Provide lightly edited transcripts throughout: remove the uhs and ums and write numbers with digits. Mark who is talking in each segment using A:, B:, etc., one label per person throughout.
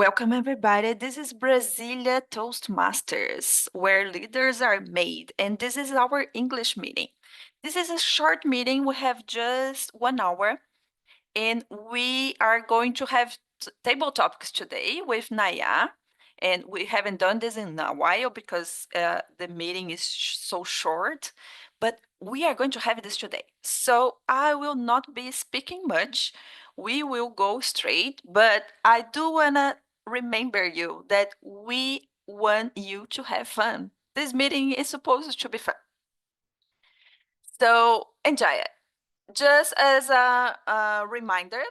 A: Welcome, everybody. This is Brasília Toastmasters, where leaders are made, and this is our English meeting. This is a short meeting. We have just 1 hour, and we are going to have table topics today with Naya. And we haven't done this in a while because the meeting is so short, but we are going to have this today. So I will not be speaking much. We will go straight, but I do want to remember you that we want you to have fun. This meeting is supposed to be fun. So enjoy it. Just as a reminder,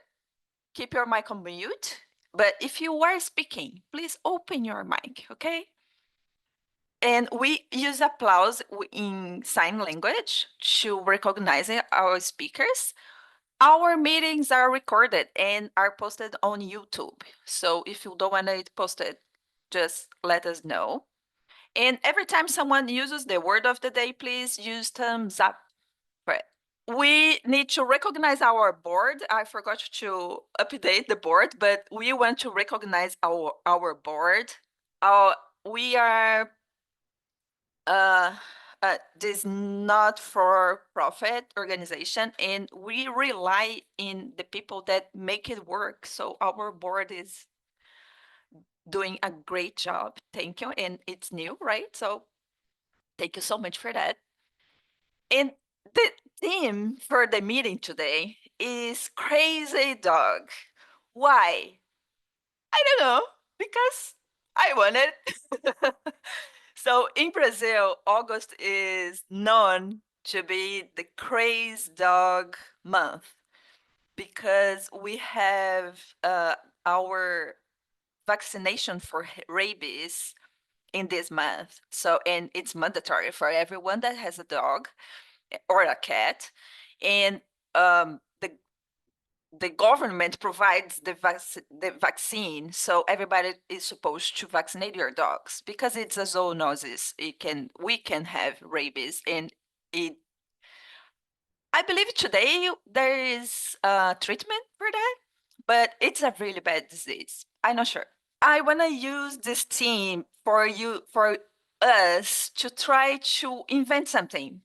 A: keep your mic on mute, but if you are speaking, please open your mic, okay? And we use applause in sign language to recognize our speakers. Our meetings are recorded and are posted on YouTube. So if you don't want it posted, just let us know. And every time someone uses the word of the day, please use thumbs up for it. We need to recognize our board. I forgot to update the board, but we want to recognize our board. We are this not-for-profit organization, and we rely in the people that make it work. So our board is doing a great job. Thank you. And it's new, right? So thank you so much for that. And the theme for the meeting today is crazy dog. Why? I don't know, because I want it. So in Brazil, August is known to be the crazy dog month because we have our vaccination for rabies in this month. So, and it's mandatory for everyone that has a dog or a cat. And the government provides the vaccine, so everybody is supposed to vaccinate your dogs because it's a zoonosis. We can have rabies, and it. I believe today there is a treatment for that, but it's a really bad disease. I'm not sure. I want to use this team for us to try to invent something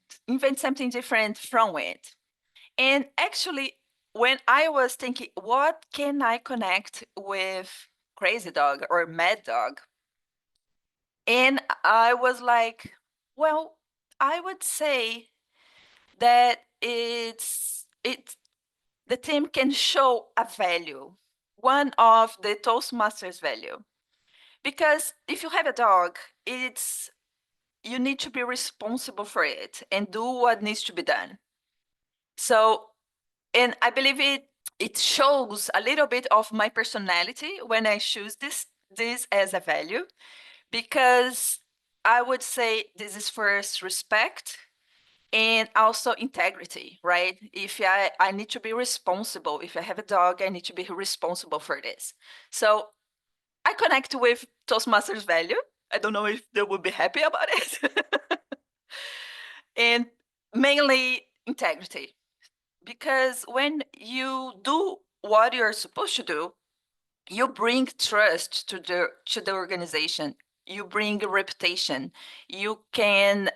A: different from it. And actually, when I was thinking, what can I connect with Crazy Dog or Mad Dog? And I was like, well, I would say that the team can show a value, one of the Toastmasters value. Because if you have a dog, you need to be responsible for it and do what needs to be done. So, and I believe it shows a little bit of my personality when I choose this as a value, because I would say this is first respect and also integrity, right? If I need to be responsible. If I have a dog, I need to be responsible for this. So I connect with Toastmasters value. I don't know if they would be happy about it. And mainly integrity. Because when you do what you're supposed to do, you bring trust to the organization. You bring a reputation. You can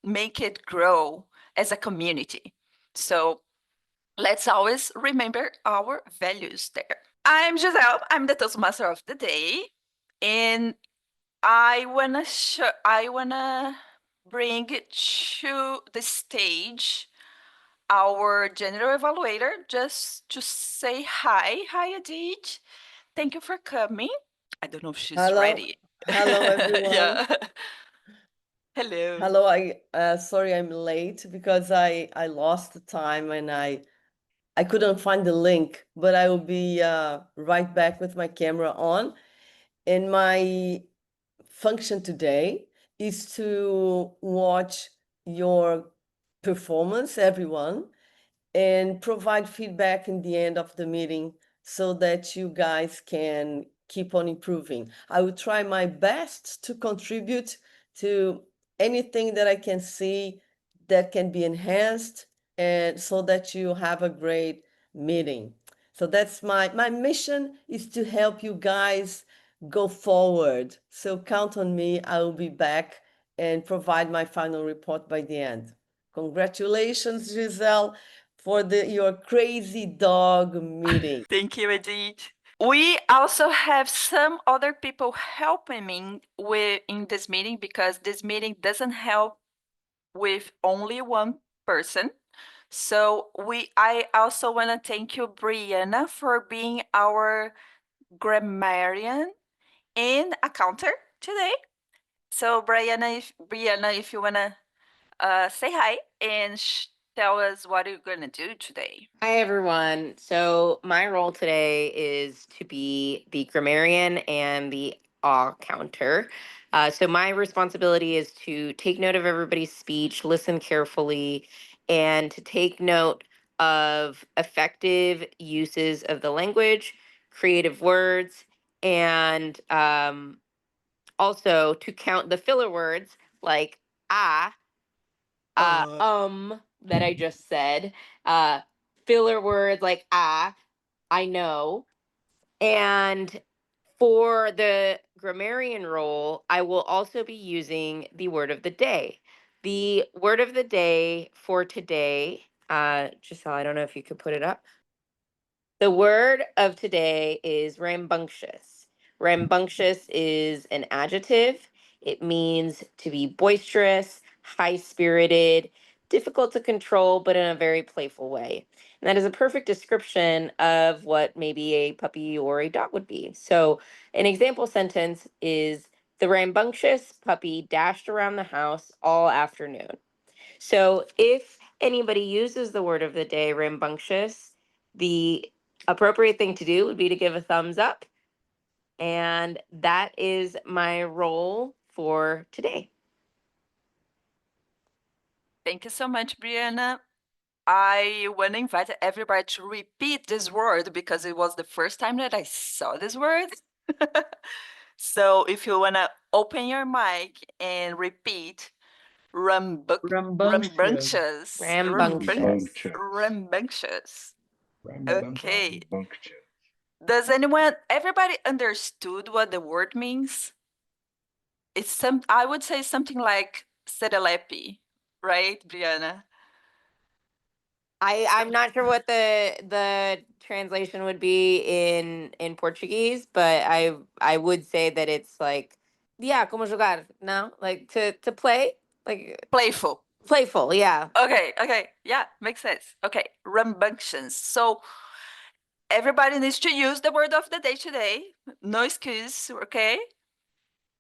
A: make it grow as a community. So let's always remember our values there. I'm Giselle. I'm the Toastmaster of the day, and I wanna bring to the stage our general evaluator just to say hi. Hi, Adit. Thank you for coming. I don't know if she's
B: Hello,
A: ready.
B: hello everyone.
A: Yeah. Hello.
B: Hello, sorry I'm late because I lost the time and I couldn't find the link, but I will be right back with my camera on. And my function today is to watch your performance, everyone, and provide feedback in the end of the meeting so that you guys can keep on improving. I will try my best to contribute to anything that I can see that can be enhanced and so that you have a great meeting. So that's my mission is to help you guys go forward. So count on me. I will be back and provide my final report by the end. Congratulations, Giselle, for your crazy dog meeting.
A: Thank you, Edith. We also have some other people helping me in this meeting because this meeting doesn't help with only one person. So I also want to thank you, Brianna, for being our grammarian and accountant today. So Brianna, if you wanna say hi and tell us what you're gonna do today.
C: Hi, everyone. So, my role today is to be the grammarian and the awe counter. So, my responsibility is to take note of everybody's speech, listen carefully, and to take note of effective uses of the language, creative words, and also to count the filler words like ah, that I just said, uh, filler words like I know. And for the grammarian role, I will also be using the word of the day. The word of the day for today, Giselle, I don't know if you could put it up. The word of today is rambunctious. Rambunctious is an adjective. It means to be boisterous, high spirited, difficult to control, but in a very playful way. And that is a perfect description of what maybe a puppy or a dog would be. So, an example sentence is the rambunctious puppy dashed around the house all afternoon. So, if anybody uses the word of the day, rambunctious, the appropriate thing to do would be to give a thumbs up. And that is my role for today.
A: Thank you so much, Brianna. I want to invite everybody to repeat this word because it was the first time that I saw this word. So if you want to open your mic and repeat
B: Rambunctious.
A: rambunctious,
C: Rambunctious.
A: rambunctious. Okay.
D: Rambunctious.
A: Does everybody understood what the word means? I would say something like serelepe, right, Brianna?
C: I'm not sure what the translation would be in Portuguese, but I would say that it's like yeah, como jogar, no? Like to play, like
A: Playful.
C: playful, yeah.
A: Okay, yeah, makes sense. Okay, rambunctious. So everybody needs to use the word of the day today. No excuse, okay?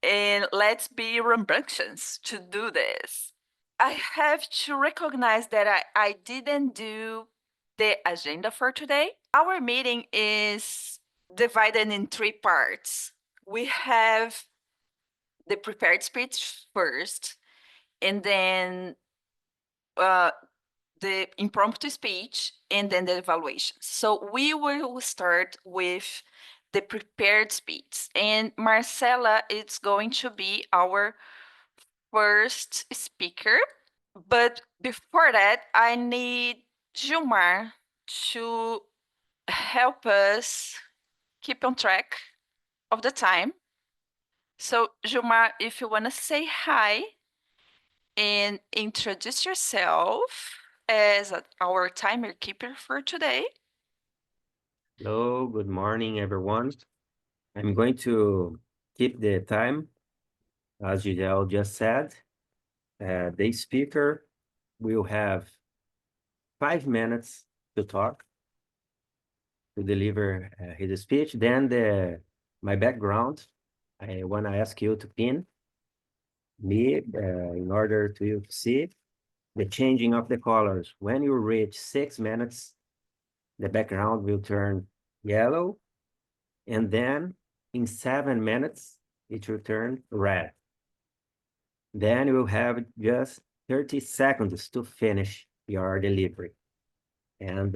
A: And let's be rambunctious to do this. I have to recognize that I didn't do the agenda for today. Our meeting is divided in three parts. We have the prepared speech first, and then the impromptu speech, and then the evaluation. So we will start with the prepared speech, and Marcela is going to be our first speaker. But before that, I need Gilmar to help us keep on track of the time. So, Gilmar, if you want to say hi and introduce yourself as our timer keeper for today.
D: Hello, good morning, everyone. I'm going to keep the time, as Giselle just said. The speaker will have 5 minutes to talk, to deliver his speech. Then my background, I want to ask you to pin me in order to you to see the changing of the colors. When you reach 6 minutes, the background will turn yellow, and then in 7 minutes, it will turn red. Then you will have just 30 seconds to finish your delivery. And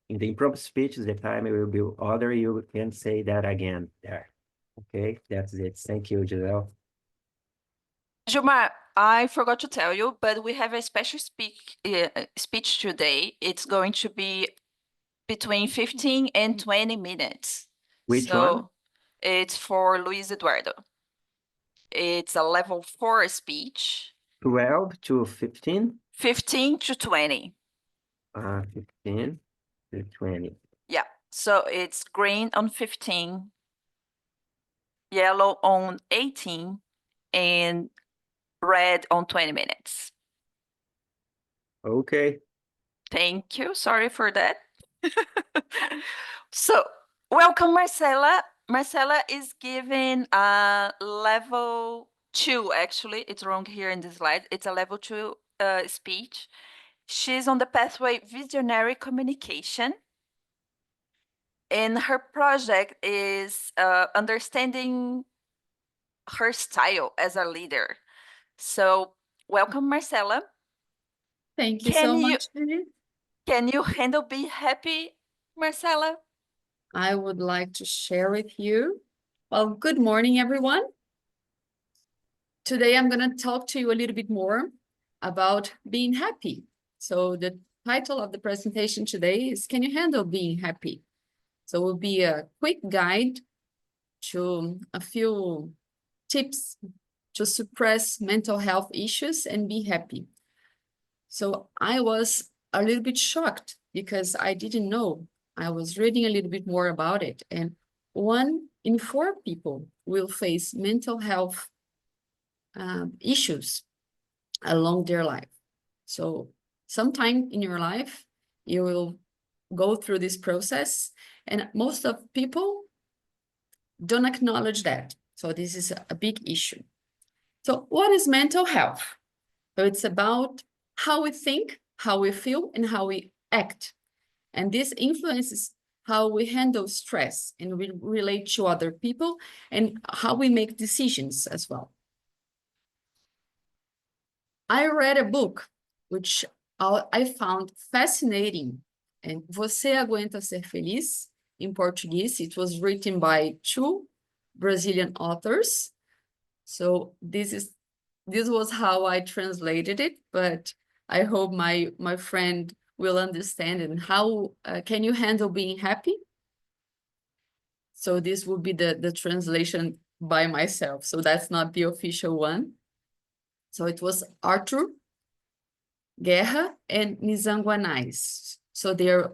D: in the impromptu speech, the time will be other. You can say that again there. Okay, that's it. Thank you, Giselle.
A: Gilmar, I forgot to tell you, but we have a special speech today. It's going to be between 15 and 20 minutes.
D: Which
A: so
D: one?
A: it's for Luis Eduardo. It's a level 4 speech,
D: 12 to 15?
A: 15 to 20.
D: 15 to 20.
A: Yeah, so it's green on 15, yellow on 18, and red on 20 minutes.
D: Okay.
A: Thank you. Sorry for that. So, welcome, Marcela. Marcela is given a level 2, actually. It's wrong here in the slide. It's a level 2 speech. She's on the pathway Visionary Communication. And her project is understanding her style as a leader. So, welcome, Marcela.
E: Thank you
A: Can
E: so
A: you-
E: much, Judith.
A: Can you handle be happy, Marcela?
E: I would like to share with you. Well, good morning, everyone. Today, I'm going to talk to you a little bit more about being happy. So the title of the presentation today is, Can you handle being happy? So it will be a quick guide to a few tips to suppress mental health issues and be happy. So I was a little bit shocked because I didn't know. I was reading a little bit more about it, and 1 in 4 people will face mental health issues along their life. So sometime in your life, you will go through this process, and most of people don't acknowledge that. So this is a big issue. So what is mental health? So it's about how we think, how we feel, and how we act. And this influences how we handle stress and we relate to other people and how we make decisions as well. I read a book which I found fascinating, and Você Aguenta Ser Feliz, in Portuguese. It was written by 2 Brazilian authors. So this was how I translated it, but I hope my friend will understand it. And how can you handle being happy? So this would be the translation by myself. So that's not the official one. So it was Arthur Guerra and Nizanguanais. So they're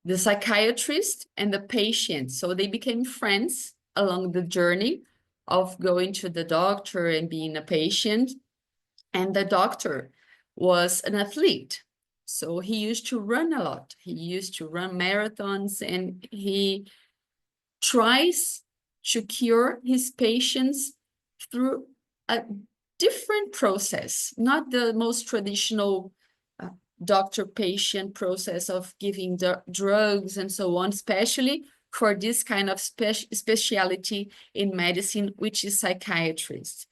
E: the psychiatrist and the patient. So they became friends along the journey of going to the doctor and being a patient. And the doctor was an athlete. So he used to run a lot. He used to run marathons, and he tries to cure his patients through a different process, not the most traditional doctor-patient process of giving the drugs and so on, especially for this kind of specialty in medicine, which is psychiatrist.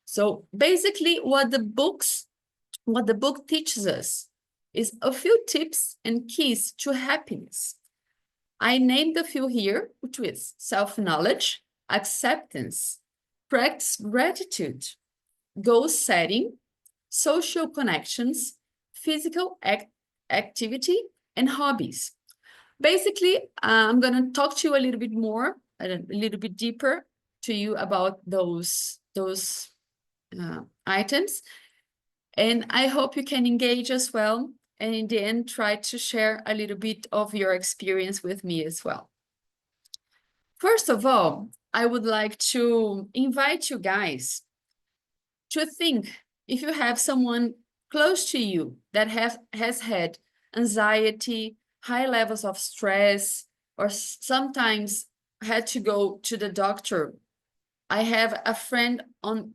E: So basically what the book teaches us is a few tips and keys to happiness. I named a few here, which is self-knowledge, acceptance, practice gratitude, goal setting, social connections, physical activity, and hobbies. Basically, I'm going to talk to you a little bit more, a little bit deeper to you about those items. And I hope you can engage as well. And in the end, try to share a little bit of your experience with me as well. First of all, I would like to invite you guys to think if you have someone close to you that has had anxiety, high levels of stress, or sometimes had to go to the doctor. I have a friend on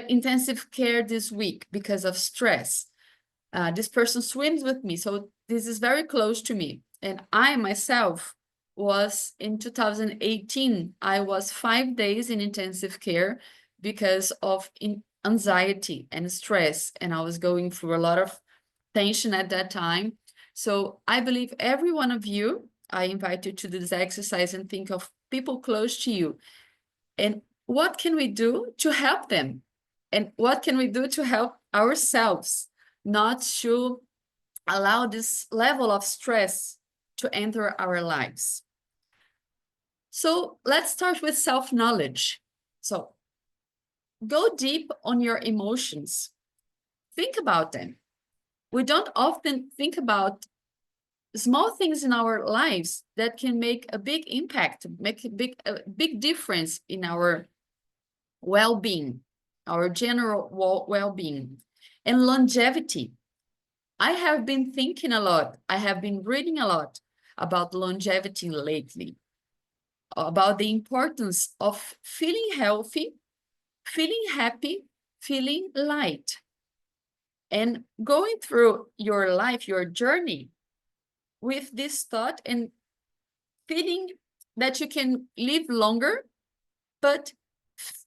E: intensive care this week because of stress. This person swims with me, so this is very close to me. And I myself was in 2018, I was 5 days in intensive care because of anxiety and stress, and I was going through a lot of tension at that time. So I believe every one of you, I invite you to do this exercise and think of people close to you. And what can we do to help them? And what can we do to help ourselves not to allow this level of stress to enter our lives. So let's start with self-knowledge. So go deep on your emotions. Think about them. We don't often think about small things in our lives that can make a big impact, make a big difference in our well-being, our general well-being. And longevity. I have been thinking a lot, I have been reading a lot about longevity lately, about the importance of feeling healthy, feeling happy, feeling light. And going through your life, your journey, with this thought and feeling that you can live longer, but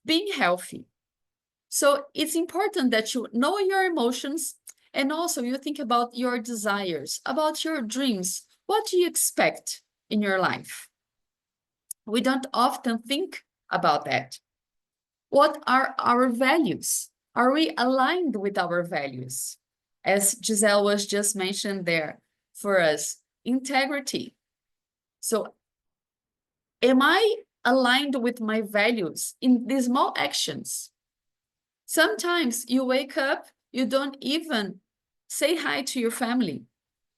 E: being healthy. So it's important that you know your emotions, and also you think about your desires, about your dreams. What do you expect in your life? We don't often think about that. What are our values? Are we aligned with our values? As Giselle was just mentioned there for us, integrity. So am I aligned with my values in these small actions? Sometimes you wake up, you don't even say hi to your family.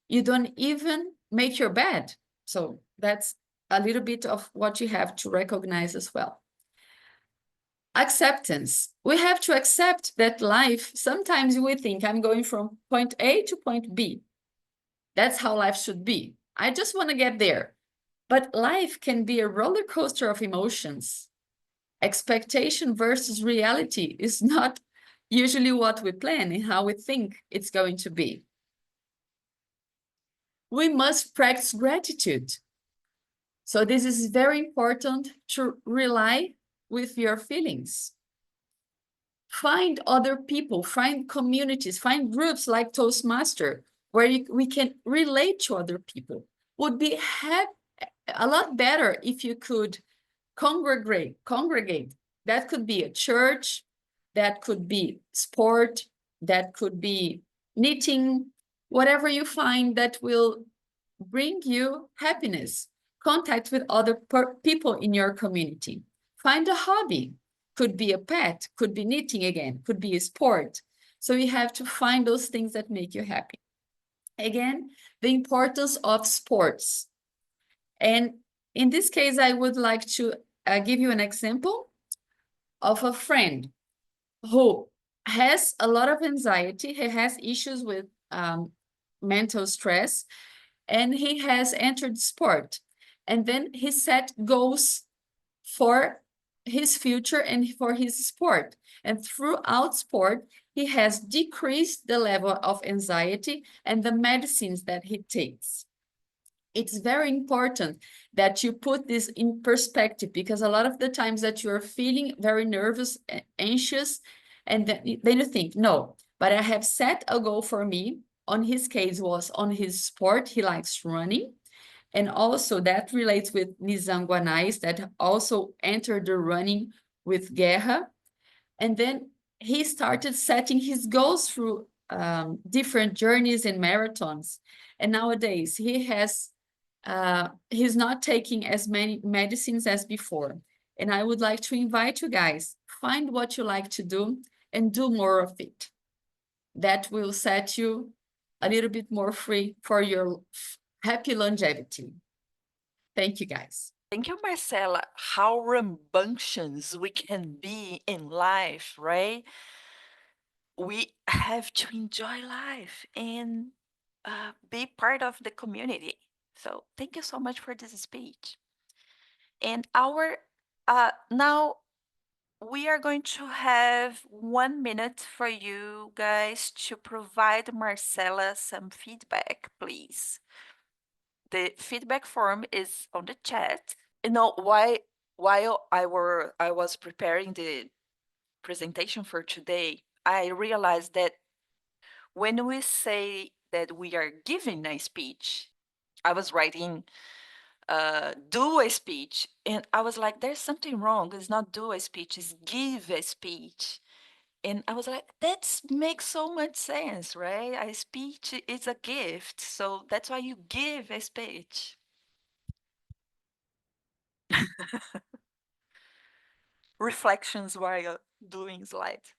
E: You don't even make your bed. So that's a little bit of what you have to recognize as well. Acceptance. We have to accept that life, sometimes we think I'm going from point A to point B. That's how life should be. I just want to get there. But life can be a roller coaster of emotions. Expectation versus reality is not usually what we plan and how we think it's going to be. We must practice gratitude. So this is very important to rely with your feelings. Find other people, find communities, find groups like Toastmaster, where we can relate to other people. Would be a lot better if you could congregate. That could be a church, that could be sport, that could be knitting, whatever you find that will bring you happiness. Contact with other people in your community. Find a hobby. Could be a pet, could be knitting again, could be a sport. So you have to find those things that make you happy. Again, the importance of sports. And in this case, I would like to give you an example of a friend who has a lot of anxiety. He has issues with mental stress, and he has entered sport. And then he set goals for his future and for his sport. And throughout sport, he has decreased the level of anxiety and the medicines that he takes. It's very important that you put this in perspective, because a lot of the times that you're feeling very nervous, anxious, and then you think, no, but I have set a goal for me. On his case was on his sport. He likes running. And also that relates with Nizanguanais that also entered the running with Guerra. And then he started setting his goals through different journeys and marathons. And nowadays he's not taking as many medicines as before. And I would like to invite you guys, find what you like to do and do more of it. That will set you a little bit more free for your happy longevity. Thank you, guys.
A: Thank you, Marcela. How rambunctious we can be in life, right? We have to enjoy life and be part of the community. So thank you so much for this speech. And our now we are going to have 1 minute for you guys to provide Marcela some feedback, please. The feedback form is on the chat. You know, while I was preparing the presentation for today, I realized that when we say that we are giving a speech, I was writing do a speech, and I was like, there's something wrong. It's not do a speech, it's give a speech. And I was like, that makes so much sense, right? A speech is a gift. So that's why you give a speech. Reflections while doing slides.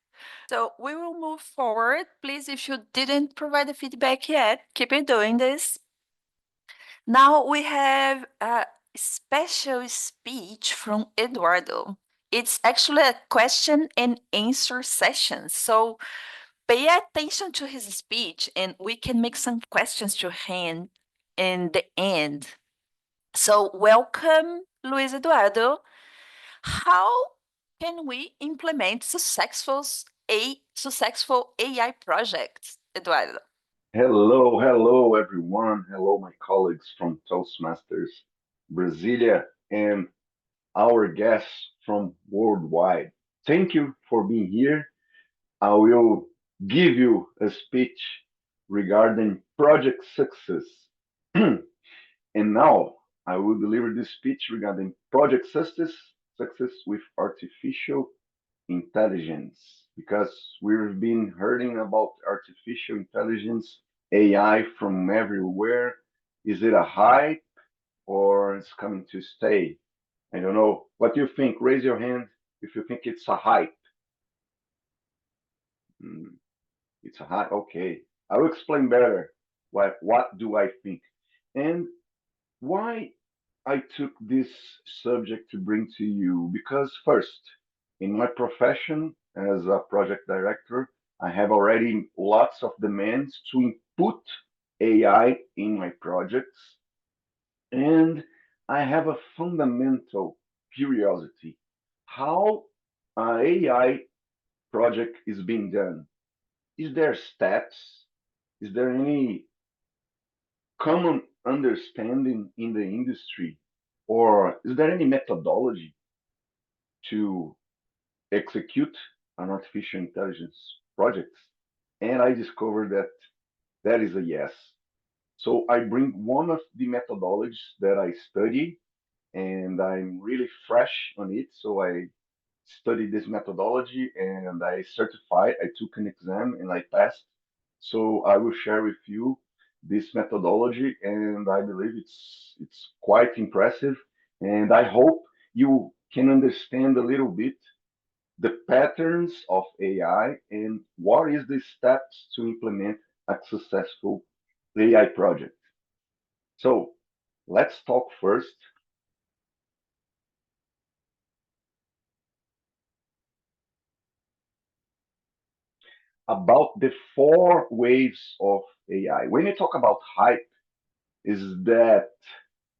A: So we will move forward. Please, if you didn't provide the feedback yet, keep it doing this. Now we have a special speech from Eduardo. It's actually a question and answer session. So pay attention to his speech and we can make some questions to him in the end. So welcome, Luis Eduardo. How can we implement successful AI projects, Eduardo?
F: Hello, everyone. Hello, my colleagues from Toastmasters, Brasília, and our guests from worldwide. Thank you for being here. I will give you a speech regarding project success. And now I will deliver this speech regarding project success with artificial intelligence, because we've been hearing about artificial intelligence, AI from everywhere. Is it a hype or it's coming to stay? I don't know. What do you think? Raise your hand if you think it's a hype. Hmm, it's a hype. Okay. I will explain better what do I think and why I took this subject to bring to you. Because first, in my profession as a project director, I have already lots of demands to input AI in my projects, and I have a fundamental curiosity how an AI project is being done. Is there steps? Is there any common understanding in the industry, or is there any methodology to execute an artificial intelligence project? And I discovered that that is a yes. So I bring one of the methodologies that I study, and I'm really fresh on it. So I studied this methodology and I certified. I took an exam and I passed. So I will share with you this methodology, and I believe it's quite impressive. And I hope you can understand a little bit the patterns of AI and what is the steps to implement a successful AI project. So let's talk first about the four waves of AI. When you talk about hype, is that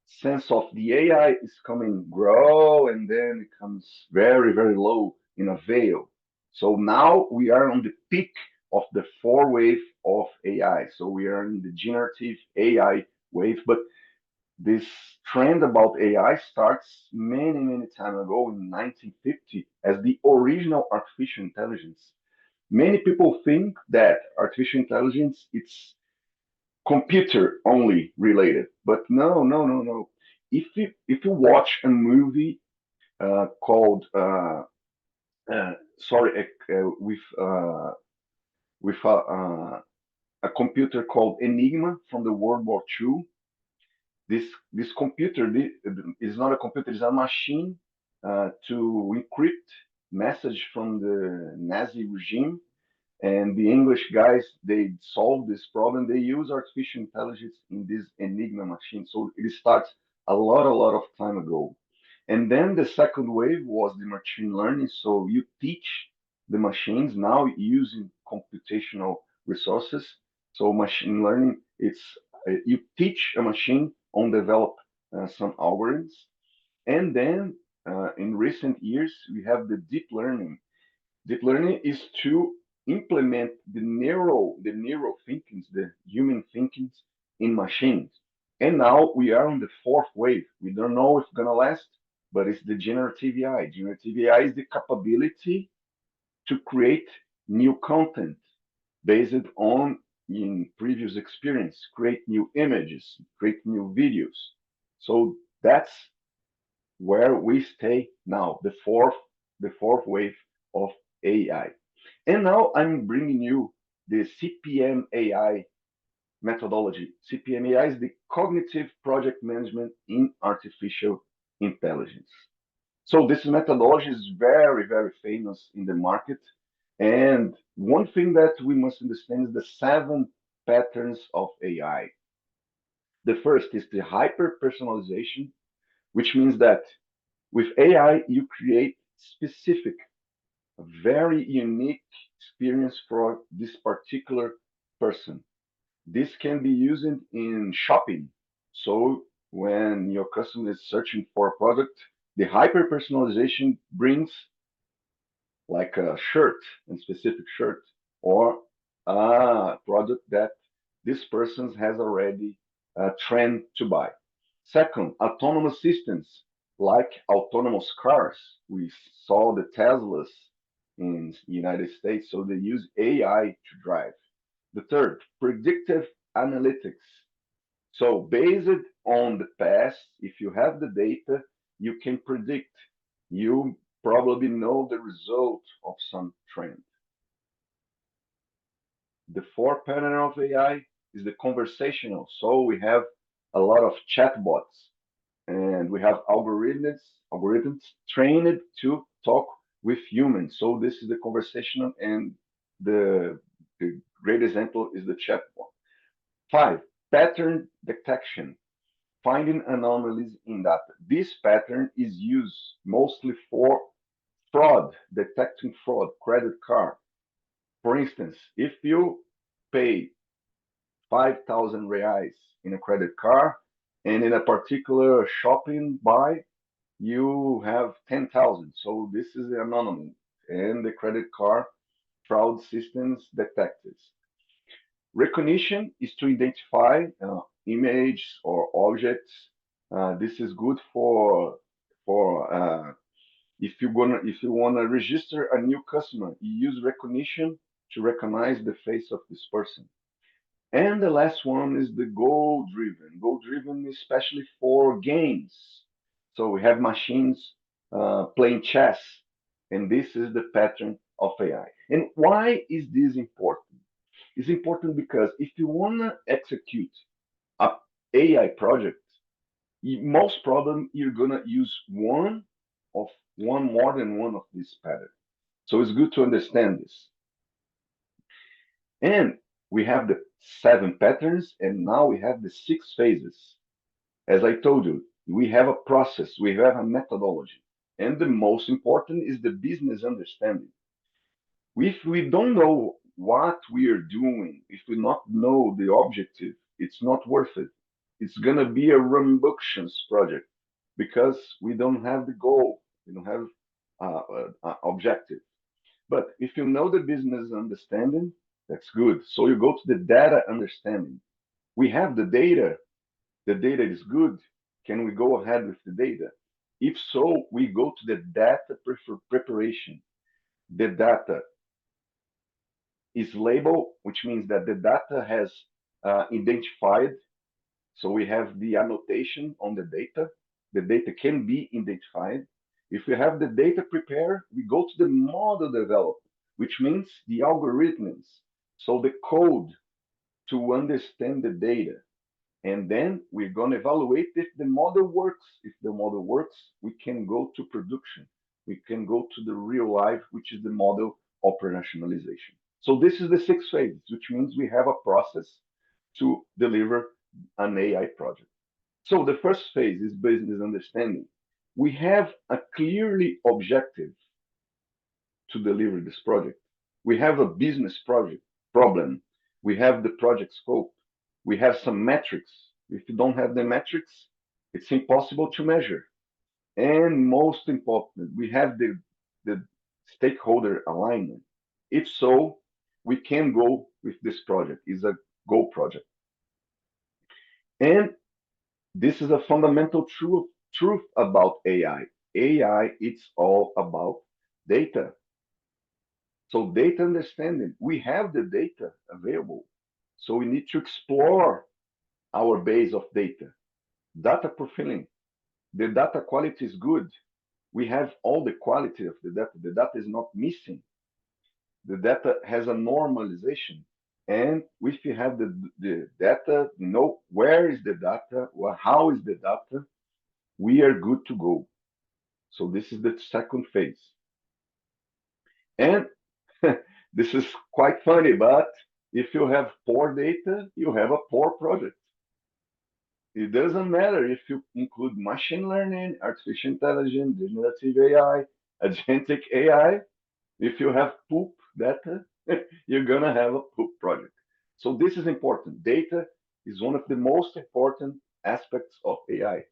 F: sense of the AI is coming grow and then it comes very, very low in a veil. So now we are on the peak of the four wave of AI. So we are in the generative AI wave, but this trend about AI starts many, many time ago in 1950 as the original artificial intelligence. Many people think that artificial intelligence it's computer only related, but no. If you watch a movie called sorry with a computer called Enigma from the World War II, this computer is not a computer, it's a machine to encrypt message from the Nazi regime. And the English guys, they solved this problem. They use artificial intelligence in this Enigma machine. So it starts a lot of time ago. And then the second wave was the machine learning. So you teach the machines now using computational resources. So machine learning, it's you teach a machine on develop some algorithms. And then in recent years, we have the deep learning. Deep learning is to implement the neural thinkings, the human thinkings in machines. And now we are on the fourth wave. We don't know if it's gonna last, but it's the generative AI. Generative AI is the capability to create new content based on in previous experience, create new images, create new videos. So that's where we stay now, the fourth wave of AI. And now I'm bringing you the CPM AI methodology. CPM AI is the Cognitive Project Management in Artificial Intelligence. So this methodology is very, very famous in the market. And one thing that we must understand is the 7 patterns of AI. The first is the hyper personalization, which means that with AI, you create specific, very unique experience for this particular person. This can be used in shopping. So when your customer is searching for a product, the hyper personalization brings like a shirt, a specific shirt, or a product that this person has already trained to buy. Second, autonomous systems like autonomous cars. We saw the Teslas in the United States, so they use AI to drive. The third, predictive analytics. So based on the past, if you have the data, you can predict. You probably know the result of some trend. The fourth pattern of AI is the conversational. So we have a lot of chatbots and we have algorithms trained to talk with humans. So this is the conversational, and the great example is the chatbot. Five, pattern detection, finding anomalies in data. This pattern is used mostly for fraud, detecting fraud, credit card. For instance, if you pay 5,000 reais in a credit card and in a particular shopping buy, you have 10,000. So this is an anomaly and the credit card fraud systems detect this. Recognition is to identify images or objects. This is good for if you wanna register a new customer, you use recognition to recognize the face of this person. And the last one is the goal driven. Goal driven, especially for games. So we have machines playing chess, and this is the pattern of AI. And why is this important? It's important because if you want to execute a AI project, most problem you're gonna use one more than one of these patterns. So it's good to understand this. And we have the 7 patterns, and now we have the 6 phases. As I told you, we have a process, we have a methodology, and the most important is the business understanding. If we don't know what we are doing, if we not know the objective, it's not worth it. It's gonna be a rambunctious project because we don't have the goal, we don't have objective. But if you know the business understanding, that's good. So you go to the data understanding. We have the data is good. Can we go ahead with the data? If so, we go to the data preparation. The data is labeled, which means that the data has identified. So we have the annotation on the data. The data can be identified. If we have the data prepared, we go to the model development, which means the algorithms. So the code to understand the data. And then we're going to evaluate if the model works. If the model works, we can go to production. We can go to the real life, which is the model operationalization. So this is the 6 phases, which means we have a process to deliver an AI project. So the first phase is business understanding. We have a clearly objective to deliver this project. We have a business project problem. We have the project scope. We have some metrics. If you don't have the metrics, it's impossible to measure. And most important, we have the stakeholder alignment. If so, we can go with this project. It's a go project. And this is a fundamental truth about AI. AI, it's all about data. So data understanding, we have the data available. So we need to explore our base of data. Data profiling, the data quality is good. We have all the quality of the data. The data is not missing. the data has a normalization. And if you have the data, you know where is the data, how is the data, we are good to go. So this is the second phase. And this is quite funny, but if you have poor data, you have a poor project. It doesn't matter if you include machine learning, artificial intelligence, generative AI, agentic AI. If you have poop data, you're gonna have a poop project. So this is important. Data is one of the most important aspects of AI.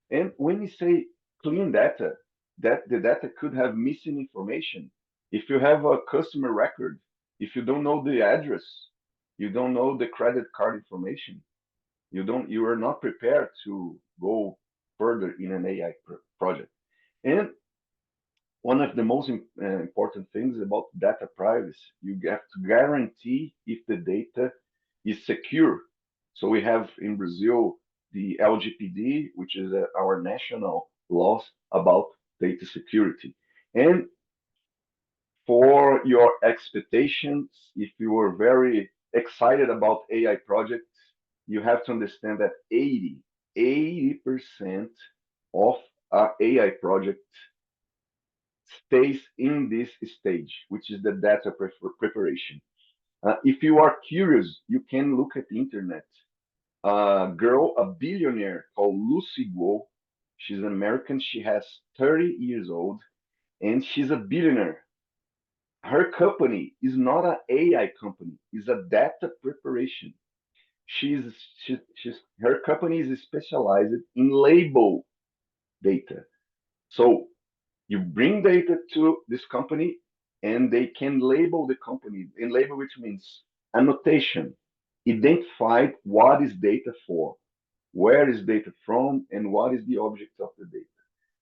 F: And when you say clean data, that the data could have missing information. If you have a customer record, if you don't know the address, you don't know the credit card information, you are not prepared to go further in an AI project. And one of the most important things about data privacy, you have to guarantee if the data is secure. So we have in Brazil the LGPD, which is our national laws about data security. And for your expectations, if you are very excited about AI projects, you have to understand that 80% of our AI project stays in this stage, which is the data preparation. If you are curious, you can look at the internet. A girl, a billionaire called Lucy Guo, she's an American, she has 30 years old, and she's a billionaire. Her company is not an AI company, it's a data preparation. She's, her company is specialized in label data. So you bring data to this company and they can label the company, and label which means annotation, identify what is data for, where is data from, and what is the object of the data.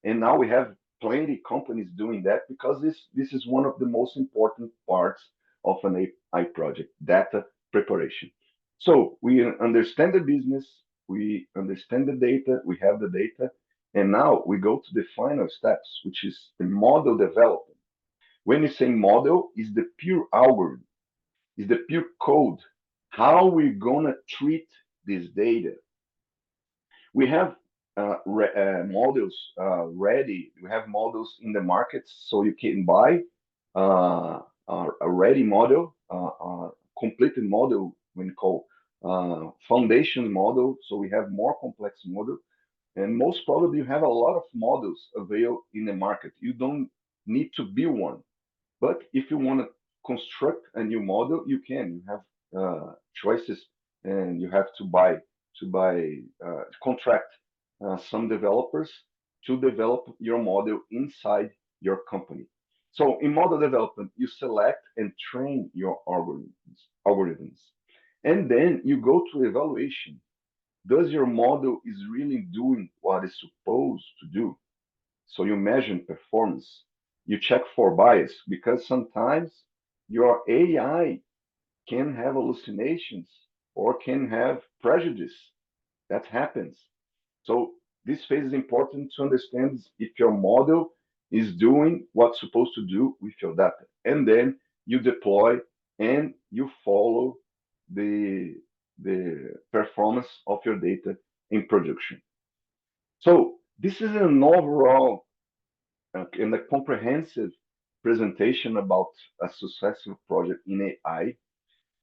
F: And now we have plenty of companies doing that because this is one of the most important parts of an AI project, data preparation. So we understand the business, we understand the data, we have the data, and now we go to the final steps, which is the model development. When you say model, is the pure algorithm, is the pure code, how we're gonna treat this data. We have models ready. We have models in the market, so you can buy a ready model, completed model, when called foundation model. So we have more complex model, and most probably you have a lot of models available in the market. You don't need to build one, but if you want to construct a new model, you can. You have choices, and you have to contract some developers to develop your model inside your company. So in model development, you select and train your algorithms, and then you go to evaluation. Does your model is really doing what it's supposed to do? So you measure performance. You check for bias because sometimes your AI can have hallucinations or can have prejudice. That happens. So this phase is important to understand if your model is doing what's supposed to do with your data. And then you deploy and you follow the performance of your data in production. So this is an overall and a comprehensive presentation about a successful project in AI.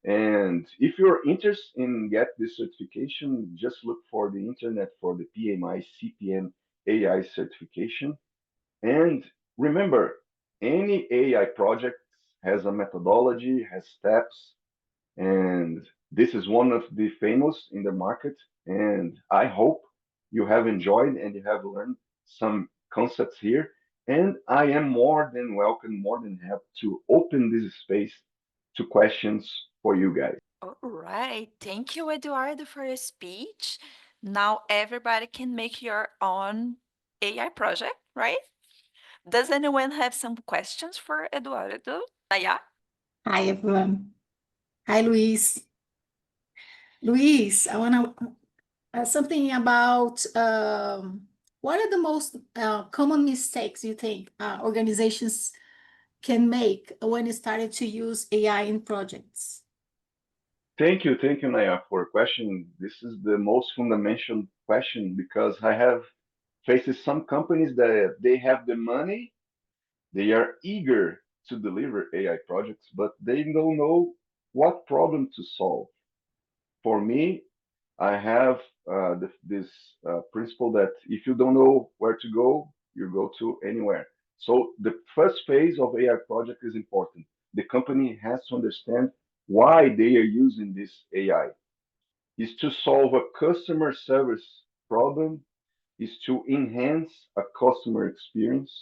F: And if you're interested in get this certification, just look for the internet for the PMI CPM AI certification. And remember, any AI project has a methodology, has steps, and this is one of the famous in the market. And I hope you have enjoyed and you have learned some concepts here. And I am more than welcome, more than happy to open this space to questions for you guys.
A: All right. Thank you, Eduardo, for your speech. Now everybody can make your own AI project, right? Does anyone have some questions for Eduardo? Naya?
G: Hi, everyone. Hi, Luis. Luis, I want to something about what are the most common mistakes you think organizations can make when you started to use AI in projects?
F: Thank you, Naya, for a question. This is the most fundamental question because I have faced some companies that they have the money, they are eager to deliver AI projects, but they don't know what problem to solve. For me, I have this principle that if you don't know where to go, you go to anywhere. So the first phase of AI project is important. The company has to understand why they are using this AI. Is to solve a customer service problem, is to enhance a customer experience,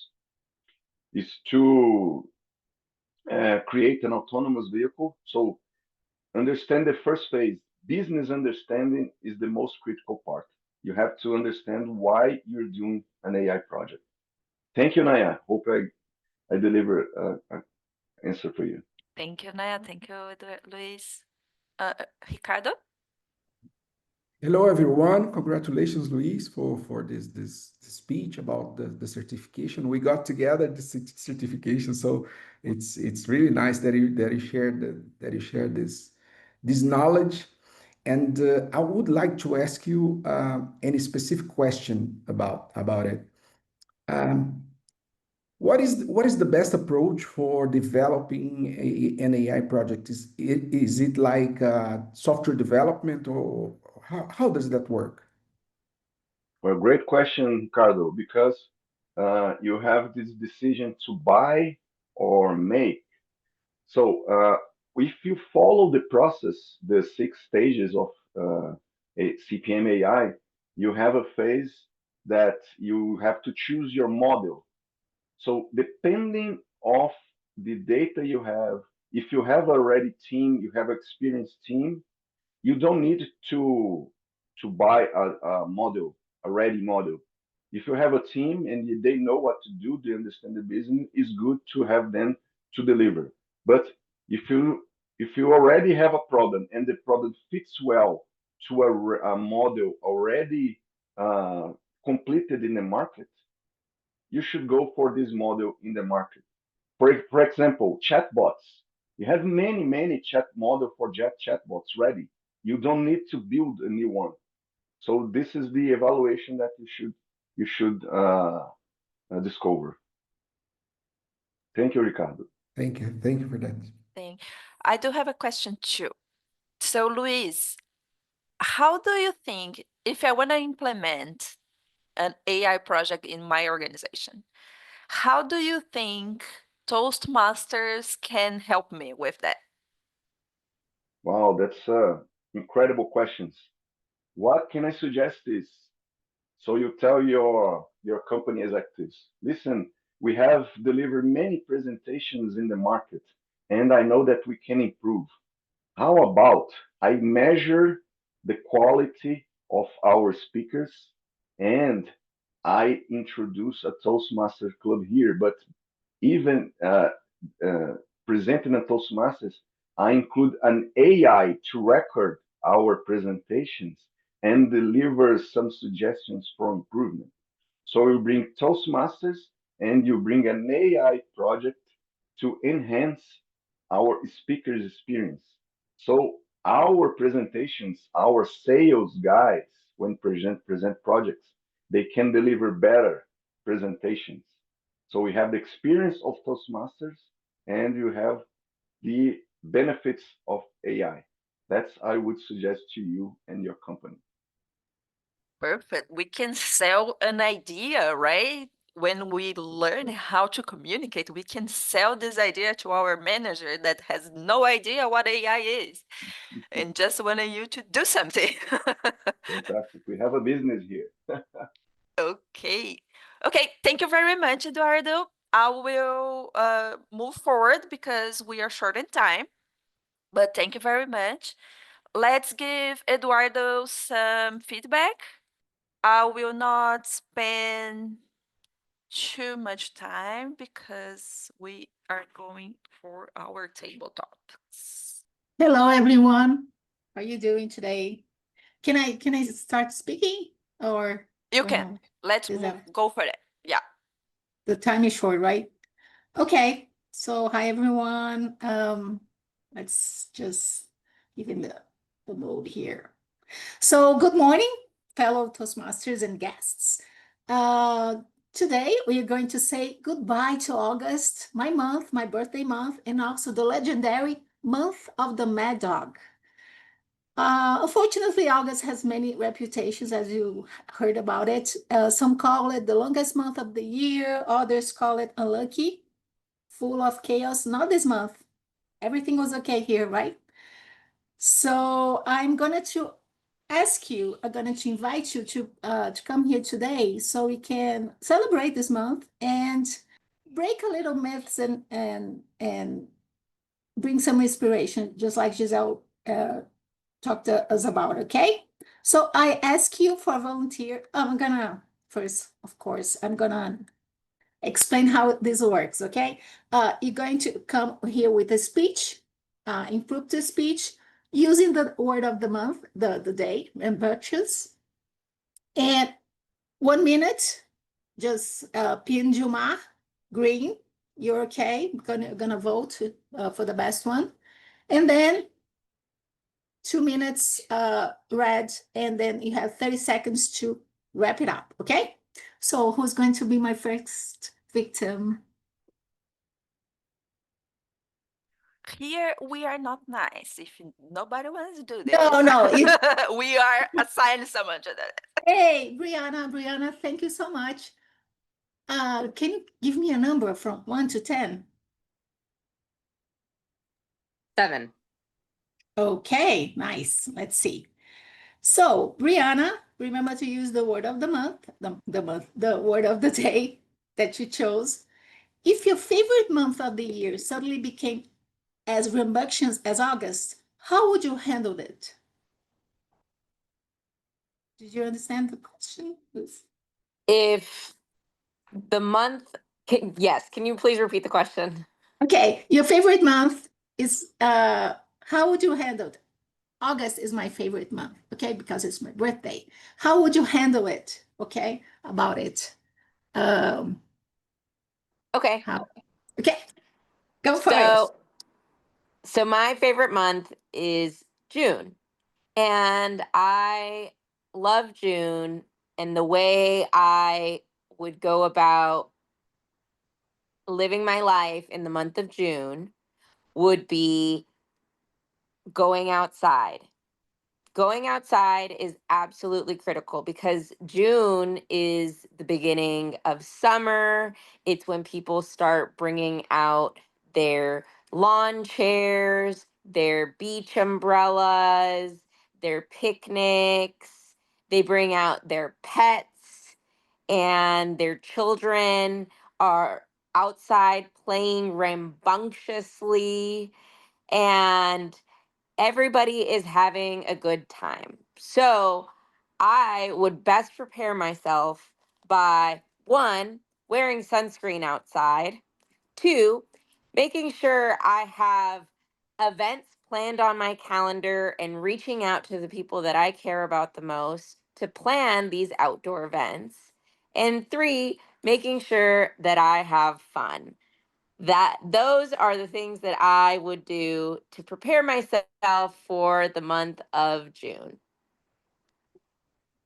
F: is to create an autonomous vehicle. So understand the first phase. Business understanding is the most critical part. You have to understand why you're doing an AI project. Thank you, Naya. Hope I deliver an answer for you.
A: Thank you, Naya. Thank you, Luis. Ricardo?
H: Hello, everyone. Congratulations, Luis, for this speech about the certification. We got together the certification, so it's really nice that you shared this knowledge. And I would like to ask you any specific question about it. What is the best approach for developing an AI project? Is it like software development, or how does that work?
F: Well, great question, Ricardo, because you have this decision to buy or make. So if you follow the process, the 6 stages of a CPM AI, you have a phase that you have to choose your model. So depending of the data you have, if you have already team, you have experienced team, you don't need to buy a model, a ready model. If you have a team and they know what to do, they understand the business, it's good to have them to deliver. But if you already have a problem and the product fits well to a model already completed in the market, you should go for this model in the market. For example, chatbots. You have many chat model for chatbots ready. You don't need to build a new one. So this is the evaluation that you should discover. Thank you, Ricardo.
H: Thank you for that.
A: I do have a question too. So, Luis, how do you think if I want to implement an AI project in my organization, how do you think Toastmasters can help me with that?
F: Wow, that's incredible questions. What can I suggest is, so you tell your company executives, listen, we have delivered many presentations in the market, and I know that we can improve. How about I measure the quality of our speakers and I introduce a Toastmaster club here, but even presenting a Toastmasters, I include an AI to record our presentations and deliver some suggestions for improvement. So you bring Toastmasters and you bring an AI project to enhance our speakers' experience. So our presentations, our sales guys, when present projects, they can deliver better presentations. So we have the experience of Toastmasters and you have the benefits of AI. That's I would suggest to you and your company.
A: Perfect. We can sell an idea, right? When we learn how to communicate, we can sell this idea to our manager that has no idea what AI is and just wanted you to do something.
F: Fantastic. We have a business here.
A: Okay. Okay, thank you very much, Eduardo. I will move forward because we are short in time, but thank you very much. Let's give Eduardo some feedback. I will not spend too much time because we are going for our table topics.
G: Hello, everyone. How are you doing today? Can I start speaking or
A: You can. Let's
G: is
A: move, go for it. Yeah.
G: the time is short, right? Okay. So hi everyone. Let's just give in the mode here. So good morning, fellow Toastmasters and guests. Today we are going to say goodbye to August, my month, my birthday month, and also the legendary month of the Mad Dog. Unfortunately, August has many reputations, as you heard about it. Some call it the longest month of the year, others call it unlucky, full of chaos. Not this month. Everything was okay here, right? So I'm going to ask you, I'm going to invite you to come here today so we can celebrate this month and break a little myths and bring some inspiration, just like Giselle talked to us about, okay? So I ask you for a volunteer. I'm gonna first, of course, I'm gonna explain how this works, okay? You're going to come here with a speech, improve the speech, using the word of the month, the day, and virtues. And 1 minute, just pin Jumar, green, you're okay. Gonna vote for the best one. And then 2 minutes red, and then you have 30 seconds to wrap it up, okay? So who's going to be my first victim?
A: Here we are not nice. If nobody wants to do this,
G: No,
A: we are assigned someone to do it.
G: Hey, Brianna, thank you so much. Can you give me a number from 1 to 10?
C: 7.
G: Okay, nice. Let's see. So, Brianna, remember to use the word of the month, the word of the day that you chose. If your favorite month of the year suddenly became as rambunctious as August, how would you handle it? Did you understand the question?
C: If the month, yes, can you please repeat the question?
G: Okay, your favorite month is, how would you handle it? August is my favorite month, okay, because it's my birthday. How would you handle it, okay, about it?
C: Okay.
G: How? Okay, go for it.
C: So my favorite month is June. And I love June, and the way I would go about living my life in the month of June would be going outside. Going outside is absolutely critical because June is the beginning of summer. It's when people start bringing out their lawn chairs, their beach umbrellas, their picnics. They bring out their pets, and their children are outside playing rambunctiously. And everybody is having a good time. So I would best prepare myself by 1, wearing sunscreen outside, 2, making sure I have events planned on my calendar and reaching out to the people that I care about the most to plan these outdoor events, and 3, making sure that I have fun. That those are the things that I would do to prepare myself for the month of June.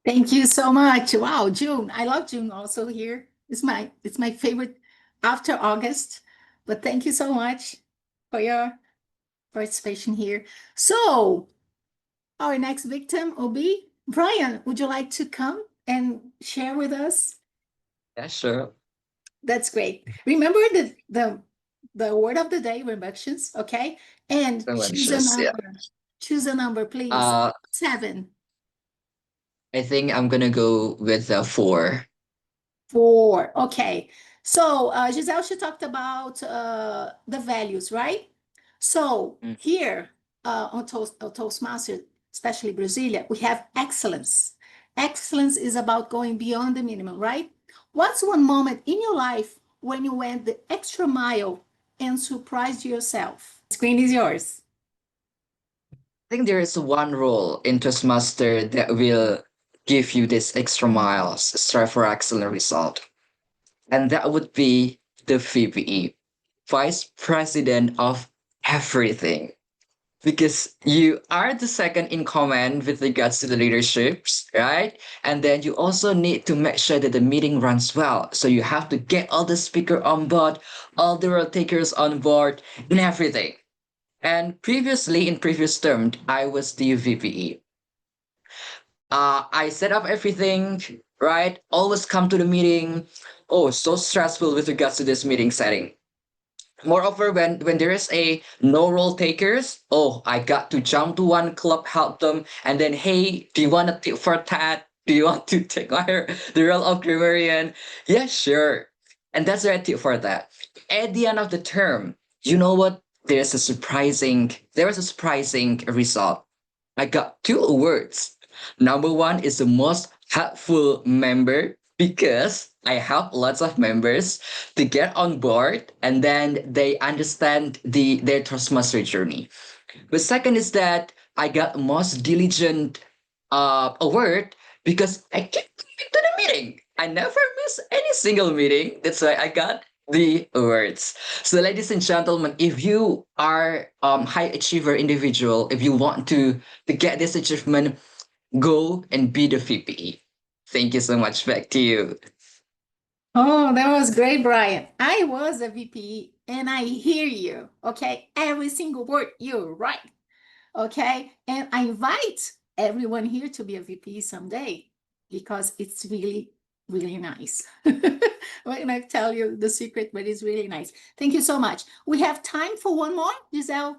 G: Thank you so much. Wow, June. I love June also here. It's my favorite after August. But thank you so much for your participation here. So our next victim will be Brian. Would you like to come and share with us?
I: Yeah, sure.
G: That's great. Remember the word of the day, reductions, okay? And choose a
I: Conventions, yeah.
G: number. Choose a number, please.
I: Uh,
G: 7.
I: I think I'm gonna go with 4.
G: 4. Okay. So Giselle, she talked about the values, right? So
I: Mm.
G: here on Toastmasters, especially Brasília, we have excellence. Excellence is about going beyond the minimum, right? What's one moment in your life when you went the extra mile and surprised yourself? The screen is yours.
I: I think there is one role in Toastmaster that will give you this extra miles, strive for excellent result. And that would be the PPE. vice president of everything. Because you are the second in command with regards to the leaderships, right? And then you also need to make sure that the meeting runs well. So you have to get all the speaker on board, all the role takers on board, and everything. And previously, in previous term, I was the VPE. I set up everything, right? Always come to the meeting. Oh, so stressful with regards to this meeting setting. Moreover, when there is a no role takers, oh, I got to jump to one club, help them, and then hey, do you want a tip for that? Do you want to take the role of grammarian? Yeah, sure. And that's the right tip for that. At the end of the term, you know what? There was a surprising result. I got 2 awards. Number one is the most helpful member because I help lots of members to get on board and then they understand their Toastmaster journey. The second is that I got most diligent award because I kept coming to the meeting. I never miss any single meeting. That's why I got the awards. So, ladies and gentlemen, if you are high achiever individual, if you want to get this achievement, go and be the VPE. Thank you so much. Back to you.
G: Oh, that was great, Brian. I was a VP and I hear you. Okay. Every single word, you're right. Okay. And I invite everyone here to be a VP someday because it's really, really nice. When I tell you the secret, but it's really nice. Thank you so much. We have time for one more, Giselle.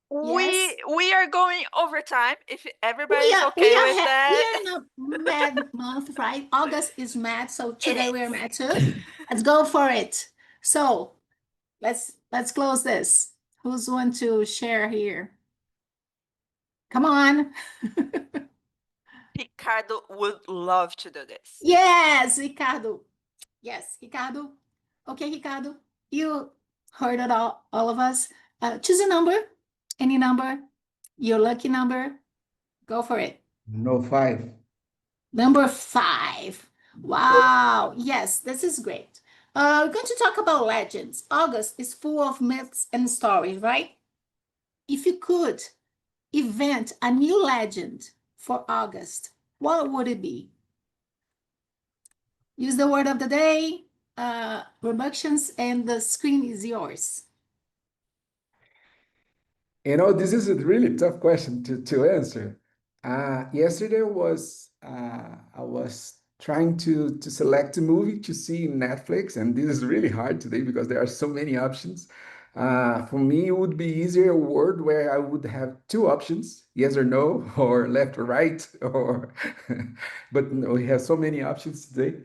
G: Yes.
A: We are going over time if everybody's
G: we
A: okay
G: are,
A: with that.
G: we are in a mad month, right? August is mad, so today we are
A: is.
G: mad too. Let's go for it. So let's close this. Who's want to share here? Come on.
A: Ricardo would love to do this.
G: Yes, Ricardo. Yes, Ricardo. Okay, Ricardo, you heard it all of us. Choose a number, any number, your lucky number. Go for it.
H: No, 5.
G: Number 5. Wow. Yes, this is great. We're going to talk about legends. August is full of myths and stories, right? If you could invent a new legend for August, what would it be? Use the word of the day, reductions, and the screen is yours.
H: This is a really tough question to answer. Yesterday I was trying to select a movie to see in Netflix, and this is really hard today because there are so many options. For me, it would be easier a word where I would have 2 options, yes or no, or left or right, or but no, we have so many options today.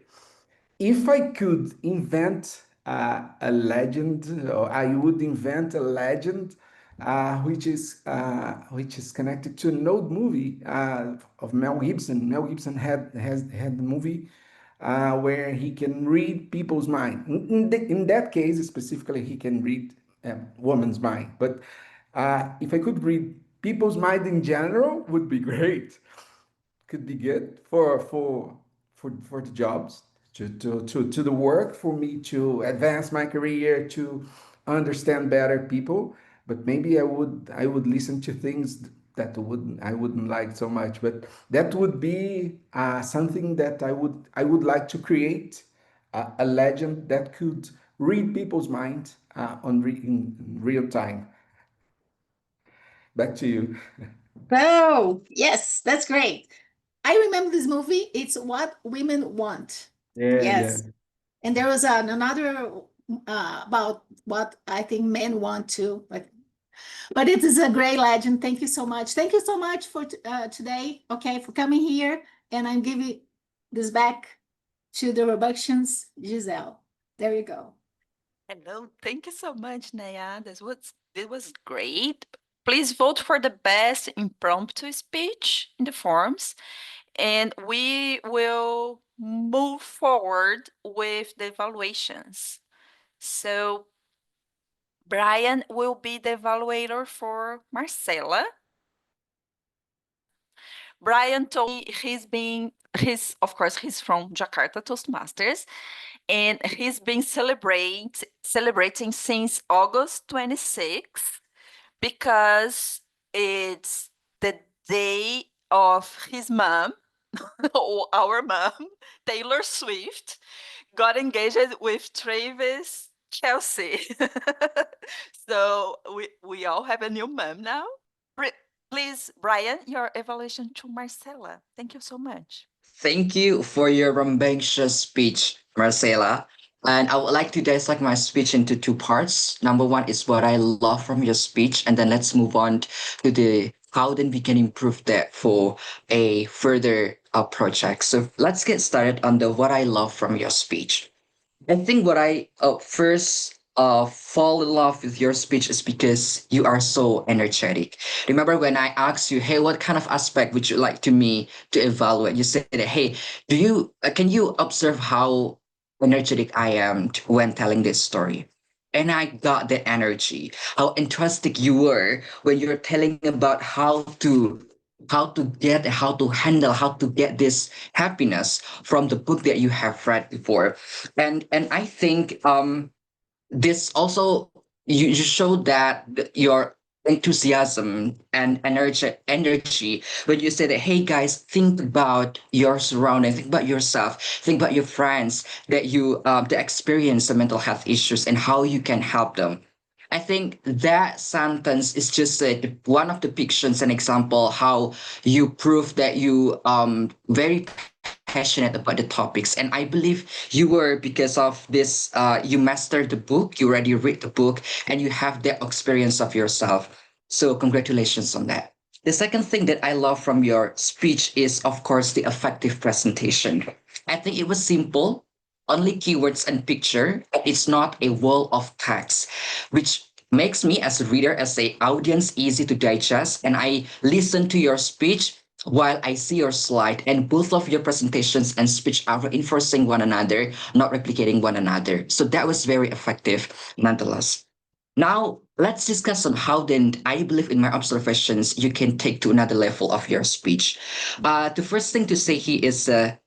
H: If I could invent a legend, or I would invent a legend which is connected to an old movie of Mel Gibson. Mel Gibson had the movie where he can read people's mind. In that case specifically, he can read a woman's mind. But if I could read people's mind in general, would be great. Could be good for the jobs, to the work, for me to advance my career, to understand better people. But maybe I would listen to things that I wouldn't like so much. But that would be something that I would like to create, a legend that could read people's mind in real time. Back to you.
G: Oh, yes, that's great. I remember this movie. It's What Women Want.
H: Yeah, yeah.
G: Yes. And there was another about what I think men want to, but it is a great legend. Thank you so much. Thank you so much for today. Okay, for coming here. And I'm giving this back to the reductions, Giselle. There you go.
A: Hello, thank you so much, Naya. This was great. Please vote for the best impromptu speech in the forms, and we will move forward with the evaluations. So Brian will be the evaluator for Marcela. Brian told me he's from Jakarta Toastmasters, and he's been celebrating since August 26th because it's the day of his mom, or our mom, Taylor Swift, got engaged with Travis Chelsea. So we all have a new mom now. Please, Brian, your evaluation to Marcela. Thank you so much.
I: Thank you for your rambunctious speech, Marcela. And I would like to dissect my speech into two parts. Number one is what I love from your speech, and then let's move on to the how then we can improve that for a further project. So let's get started on the what I love from your speech. I think what I first fall in love with your speech is because you are so energetic. Remember when I asked you, hey, what kind of aspect would you like to me to evaluate? You said, hey, do you can you observe how energetic I am when telling this story? And I got the energy, how enthusiastic you were when you're telling about how to handle, how to get this happiness from the book that you have read before. And I think this also you showed that your enthusiasm and energy when you say that, hey guys, think about your surroundings, think about yourself, think about your friends that you that experience the mental health issues and how you can help them. I think that sentence is just one of the depictions, an example how you prove that you very passionate about the topics. And I believe you were because of this. You mastered the book, you already read the book, and you have that experience of yourself. So congratulations on that. The second thing that I love from your speech is, of course, the effective presentation. I think it was simple, only keywords and picture. It's not a wall of text, which makes me as a reader, as a audience, easy to digest. And I listen to your speech while I see your slide, and both of your presentations and speech are reinforcing one another, not replicating one another. So that was very effective nonetheless. Now, let's discuss on how then I believe in my observations you can take to another level of your speech. The first thing to say here is the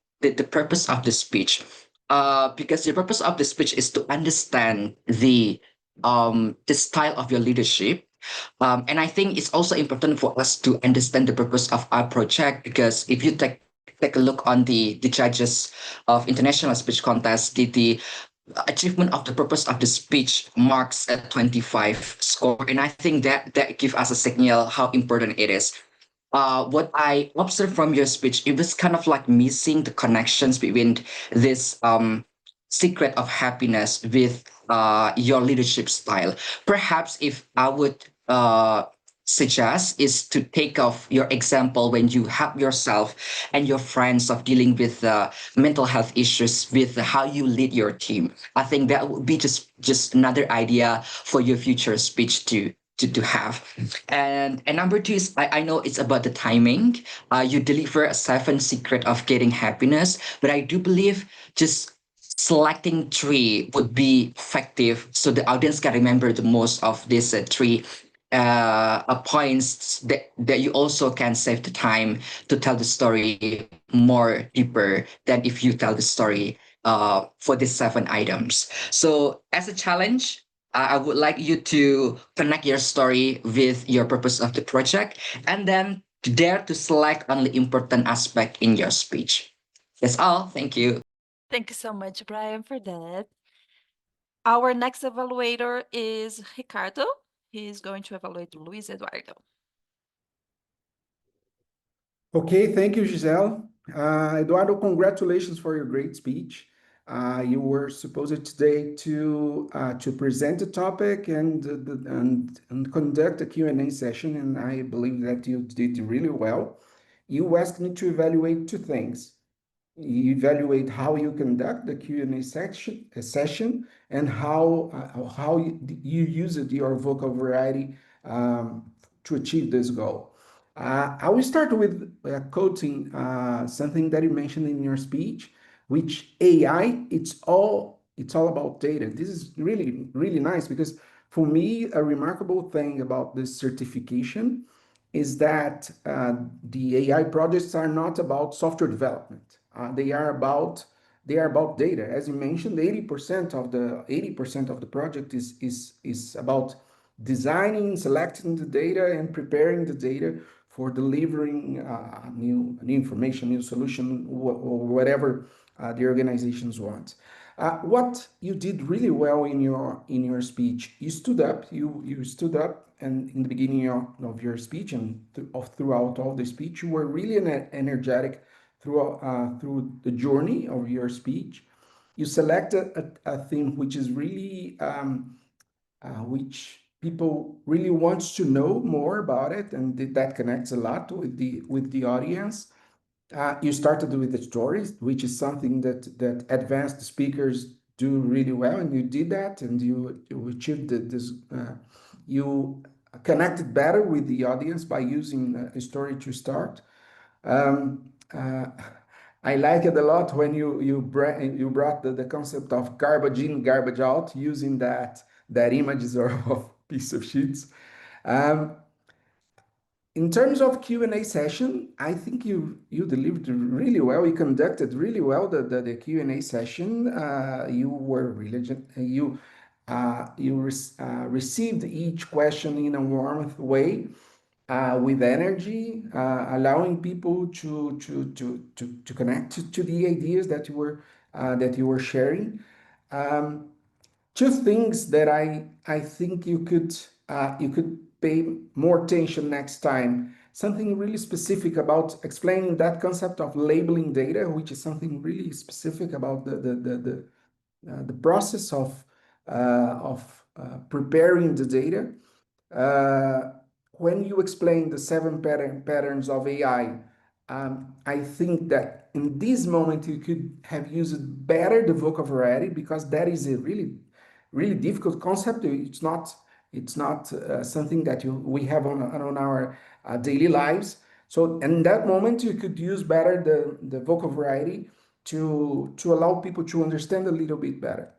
I: purpose of the speech. Because the purpose of the speech is to understand the style of your leadership. And I think it's also important for us to understand the purpose of our project, because if you take a look on the judges of international speech contest, the achievement of the purpose of the speech marks a 25 score, and I think that gives us a signal how important it is. What I observed from your speech, it was kind of like missing the connections between this secret of happiness with your leadership style. Perhaps if I would suggest is to take off your example when you help yourself and your friends of dealing with mental health issues with how you lead your team. I think that would be just another idea for your future speech to have. And number two is I know it's about the timing. You deliver a 7 secret of getting happiness, but I do believe just selecting 3 would be effective so the audience can remember the most of these 3 points that you also can save the time to tell the story more deeper than if you tell the story for these 7 items. So as a challenge, I would like you to connect your story with your purpose of the project, and then dare to select only important aspect in your speech. That's all. Thank you.
A: Thank you so much, Brian, for that. Our next evaluator is Ricardo. He's going to evaluate Luis Eduardo.
H: Okay, thank you, Giselle. Eduardo, congratulations for your great speech. You were supposed today to present the topic and conduct a Q&A session, and I believe that you did really well. You asked me to evaluate 2 things. You evaluate how you conduct the Q&A session and how you used your vocal variety to achieve this goal. I will start with quoting something that you mentioned in your speech, which AI, it's all about data. This is really, really nice because for me, a remarkable thing about this certification is that the AI projects are not about software development. They are about they are about data. As you mentioned, 80% of the project is about designing, selecting the data, and preparing the data for delivering new information, new solution, or whatever the organizations want. What you did really well in your speech, you stood up, you stood up, and in the beginning of your speech and throughout all the speech, you were really energetic through the journey of your speech. You selected a theme which is really which people really wants to know more about it, and that connects a lot with the audience. You started with the stories, which is something that advanced speakers do really well, and you did that, and you achieved this. You connected better with the audience by using a story to start. Um, uh, I like it a lot when you brought the concept of garbage in, garbage out, using that images or of piece of sheets. Um, in terms of Q&A session, I think you delivered really well. You conducted really well the Q&A session. You were really received each question in a warm way, with energy, allowing people to connect to the ideas that you were sharing. Um, Two things that I think you could pay more attention next time. Something really specific about explaining that concept of labeling data, which is something really specific about the process of preparing the data. Uh, when you explain the seven patterns of AI, I think that in this moment you could have used better the vocabulary, because that is a really difficult concept. It's not something that we have on our daily lives. So in that moment, you could use better the vocabulary to allow people to understand a little bit better.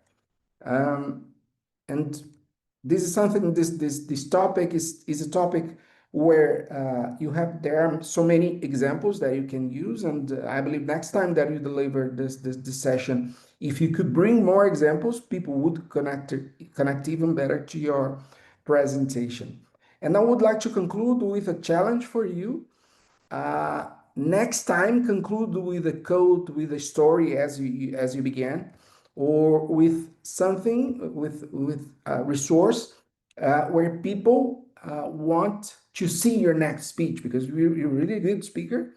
H: And this is something. This topic is a topic where there are so many examples that you can use, and I believe next time that you deliver this session, if you could bring more examples, people would connect even better to your presentation. And I would like to conclude with a challenge for you. Next time, conclude with a quote, with a story as you began, or with something with a resource where people want to see your next speech, because you're really a good speaker,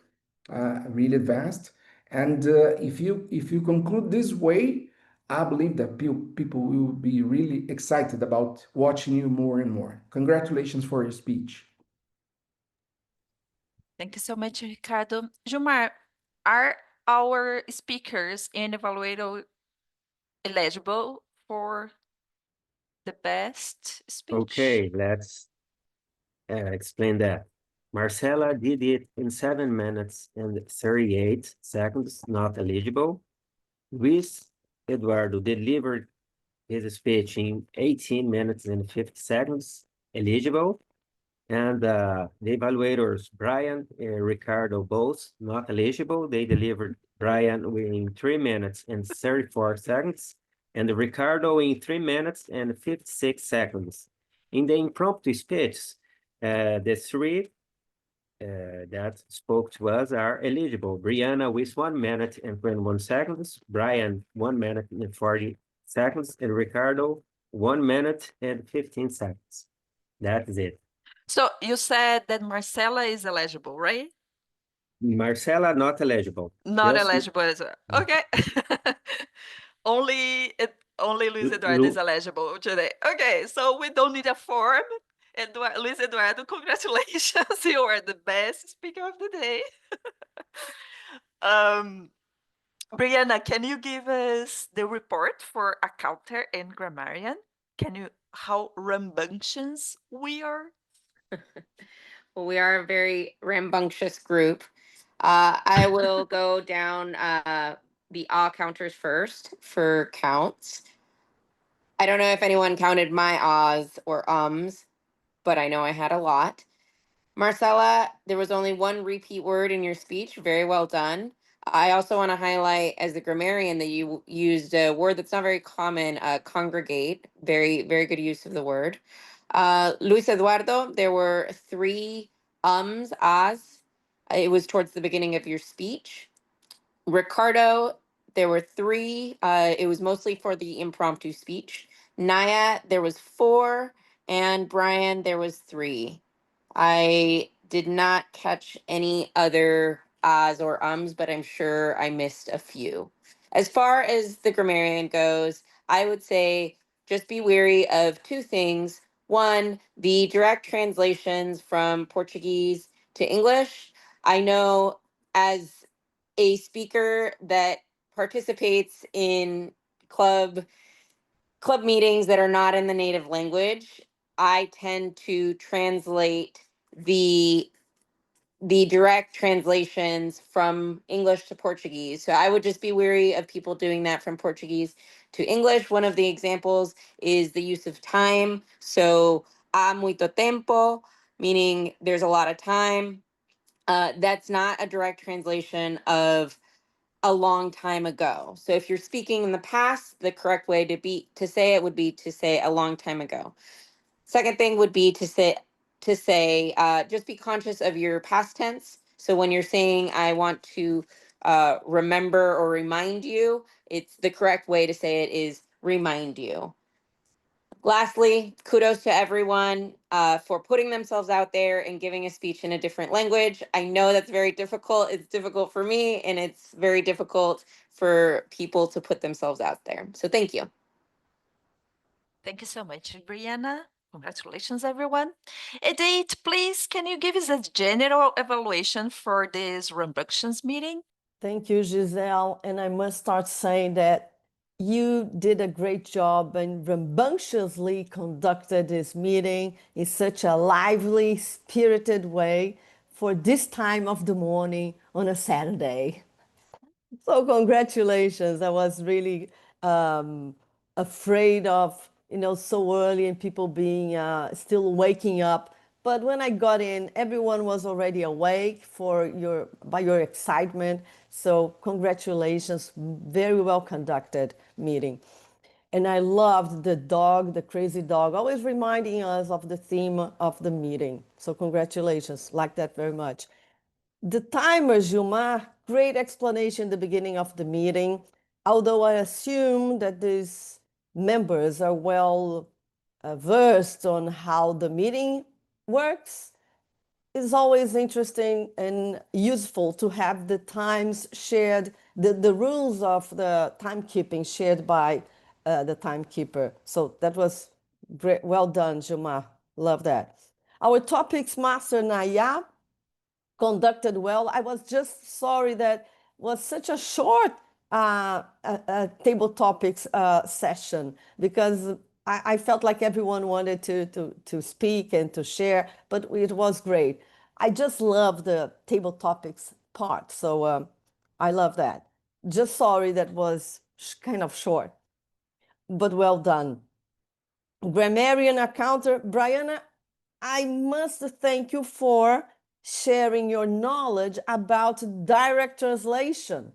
H: really advanced. And if you conclude this way, I believe that people will be really excited about watching you more and more. Congratulations for your speech.
A: Thank you so much, Ricardo. Gilmar, are our speakers and evaluator eligible for the best speech?
D: Okay, let's explain that. Marcela did it in 7 minutes and 38 seconds, not eligible. Luis Eduardo delivered his speech in 18 minutes and 50 seconds, eligible. And the evaluators, Brian and Ricardo, both not eligible. They delivered Brian in 3 minutes and 34 seconds, and Ricardo in 3 minutes and 56 seconds. In the impromptu speech, the three that spoke to us are eligible. Brianna with 1 minute and 21 seconds, Brian 1 minute and 40 seconds, and Ricardo 1 minute and 15 seconds. That is it.
A: So you said that Marcela is eligible, right?
D: Marcela not eligible.
A: Not
D: Just
A: eligible as well. Okay. Only Luis Eduardo
D: Lu-
A: is eligible today. Okay, so we don't need a form. Luis Eduardo, congratulations. You are the best speaker of the day. Brianna, can you give us the report for accountant and grammarian? How rambunctious we are?
C: Well, we are a very rambunctious group. I will go down the counters first for counts. I don't know if anyone counted my ahs or ums, but I know I had a lot. Marcella, there was only one repeat word in your speech. Very well done. I also want to highlight as the grammarian that you used a word that's not very common, congregate. Very, very good use of the word. Luis Eduardo, there were three ahs. It was towards the beginning of your speech. Ricardo, there were three. It was mostly for the impromptu speech. Naya, there was four. And Brian, there was three. I did not catch any other ahs or ums, but I'm sure I missed a few. As far as the grammarian goes, I would say just be wary of two things. One, the direct translations from Portuguese to English. I know as a speaker that participates in club meetings that are not in the native language, I tend to translate the direct translations from English to Portuguese. So I would just be wary of people doing that from Portuguese to English. One of the examples is the use of time. So há muito tempo, meaning there's a lot of time. That's not a direct translation of a long time ago. So if you're speaking in the past, the correct way to say it would be to say a long time ago. Second thing would be to say just be conscious of your past tense. So when you're saying I want to remember or remind you, it's the correct way to say it is remind you. Lastly, kudos to everyone for putting themselves out there and giving a speech in a different language. I know that's very difficult. It's difficult for me, and it's very difficult for people to put themselves out there. So thank you.
A: Thank you so much, Brianna. Congratulations, everyone. Edith, please, can you give us a general evaluation for this Rambunctious meeting?
B: Thank you, Giselle. And I must start saying that you did a great job and rambunctiously conducted this meeting in such a lively, spirited way for this time of the morning on a Saturday. So congratulations. I was really afraid of, so early and people being still waking up. But when I got in, everyone was already awake by your excitement. So congratulations. Very well conducted meeting. And I loved the crazy dog, always reminding us of the theme of the meeting. So congratulations. Like that very much. The timer, Gilmar, great explanation at the beginning of the meeting. Although I assume that these members are well versed on how the meeting works, it's always interesting and useful to have the times shared, the rules of the timekeeping shared by the timekeeper. So that was great. Well done, Gilmar. Love that. Our topics master, Naya, conducted well. I was just sorry that was such a short table topics session because I felt like everyone wanted to speak and to share, but it was great. I just love the table topics part, so I love that. Just sorry that was kind of short, but well done. Grammarian encounter, Brianna, I must thank you for sharing your knowledge about direct translation.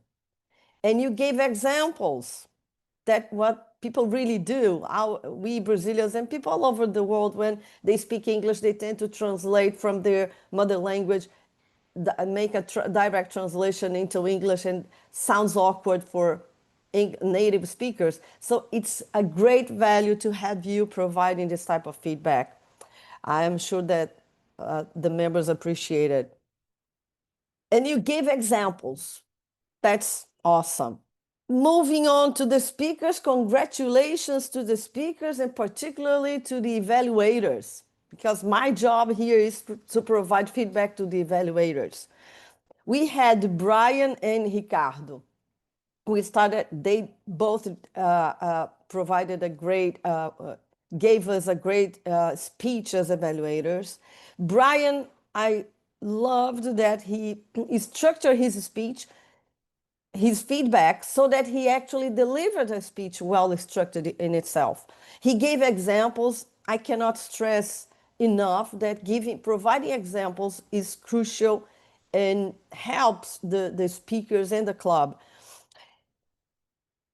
B: And you gave examples that what people really do. We Brazilians and people all over the world, when they speak English, they tend to translate from their mother language, make a direct translation into English, and sounds awkward for native speakers. So it's a great value to have you providing this type of feedback. I am sure that the members appreciate it. And you gave examples. That's awesome. Moving on to the speakers, congratulations to the speakers and particularly to the evaluators, because my job here is to provide feedback to the evaluators. We had Brian and Ricardo. They both provided gave us a great speech as evaluators. Brian, I loved that he structured his speech, his feedback, so that he actually delivered a speech well structured in itself. He gave examples. I cannot stress enough that providing examples is crucial and helps the speakers and the club.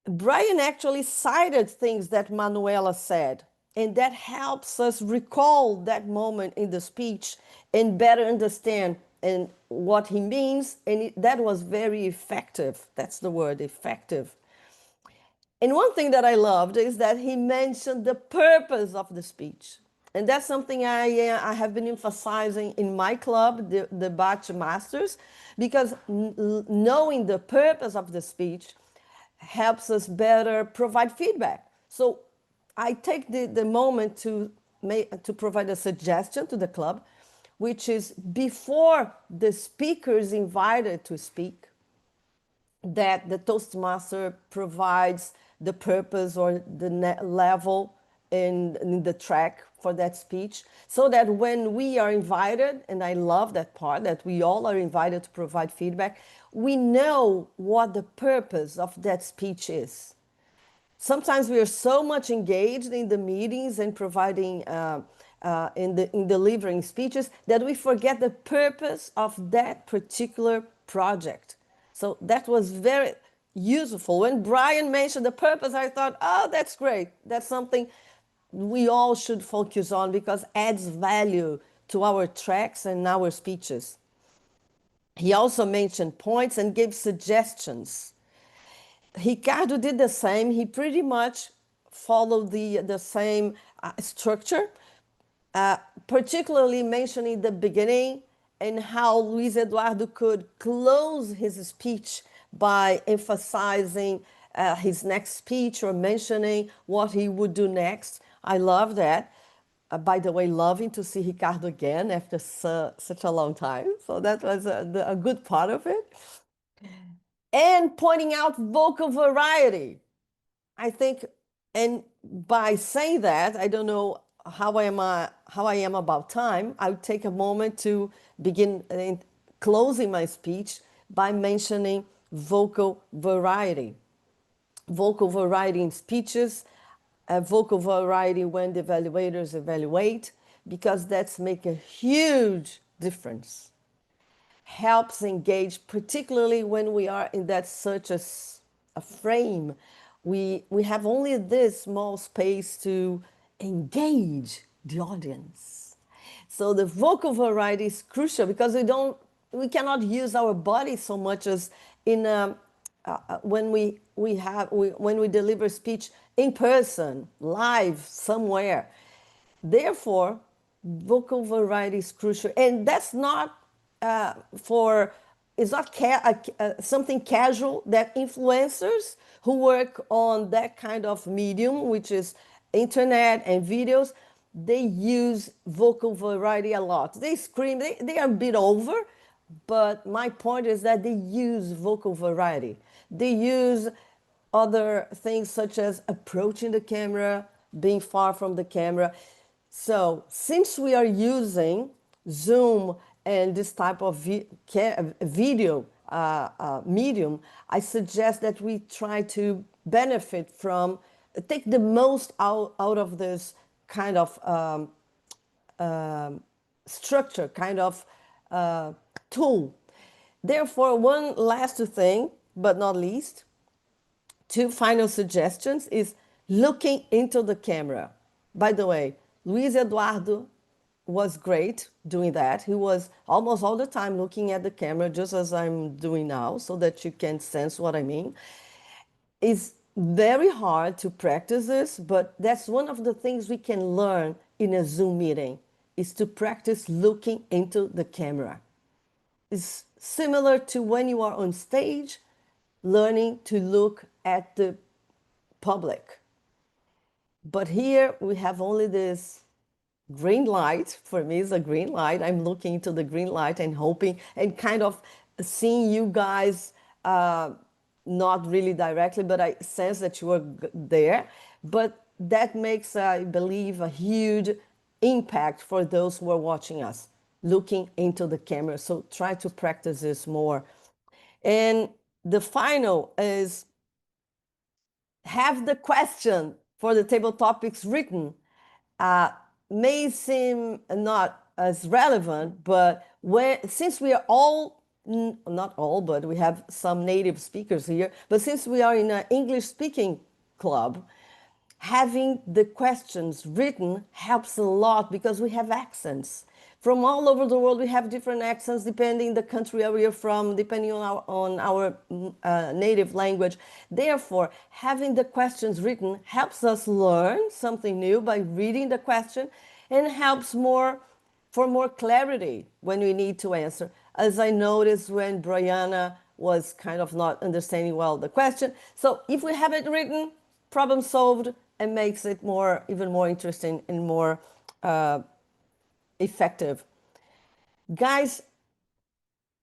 B: Brian actually cited things that Manuela said, and that helps us recall that moment in the speech and better understand and what he means. And that was very effective. That's the word, effective. And one thing that I loved is that he mentioned the purpose of the speech. And that's something I have been emphasizing in my club, the Batch Masters, because knowing the purpose of the speech helps us better provide feedback. So I take the moment to provide a suggestion to the club, which is before the speaker is invited to speak, that the Toastmaster provides the purpose or the level in the track for that speech, so that when we are invited, and I love that part, that we all are invited to provide feedback, we know what the purpose of that speech is. Sometimes we are so much engaged in the meetings and providing in delivering speeches that we forget the purpose of that particular project. So that was very useful. When Brian mentioned the purpose, I thought, oh, that's great. That's something we all should focus on because adds value to our tracks and our speeches. He also mentioned points and gave suggestions. Ricardo did the same. He pretty much followed the same structure, particularly mentioning the beginning and how Luis Eduardo could close his speech by emphasizing his next speech or mentioning what he would do next. I love that. By the way, loving to see Ricardo again after such a long time. So that was a good part of it. And pointing out vocal variety. I think, and by saying that, I don't know how I am about time. I would take a moment to begin closing my speech by mentioning vocal variety. Vocal variety in speeches, vocal variety when the evaluators evaluate, because that's make a huge difference. Helps engage, particularly when we are in that such a frame. We have only this small space to engage the audience. So the vocal variety is crucial because we cannot use our body so much as in when we deliver speech in person, live somewhere. Therefore, vocal variety is crucial, and that's not it's not something casual that influencers who work on that kind of medium, which is internet and videos, they use vocal variety a lot. They scream, they are a bit over, but my point is that they use vocal variety. They use other things such as approaching the camera, being far from the camera. So since we are using Zoom and this type of video medium, I suggest that we try to benefit from, take the most out of this kind of structure, kind of tool. Therefore, one last thing, but not least, two final suggestions is looking into the camera. By the way, Luis Eduardo was great doing that. He was almost all the time looking at the camera, just as I'm doing now, so that you can sense what I mean. It's very hard to practice this, but that's one of the things we can learn in a Zoom meeting, is to practice looking into the camera. It's similar to when you are on stage, learning to look at the public. But here we have only this green light. For me, it's a green light. I'm looking into the green light and hoping and kind of seeing you guys, not really directly, but I sense that you are there. But that makes, I believe, a huge impact for those who are watching us, looking into the camera. So try to practice this more. And the final is have the question for the table topics written. May seem not as relevant, but since we are all not all, but we have some native speakers here. But since we are in an English-speaking club, having the questions written helps a lot because we have accents. From all over the world, we have different accents depending the country where we're from, depending on our native language. Therefore, having the questions written helps us learn something new by reading the question and helps for more clarity when we need to answer. As I noticed when Brianna was kind of not understanding well the question. So if we have it written, problem solved, and makes it even more interesting and more effective. Guys,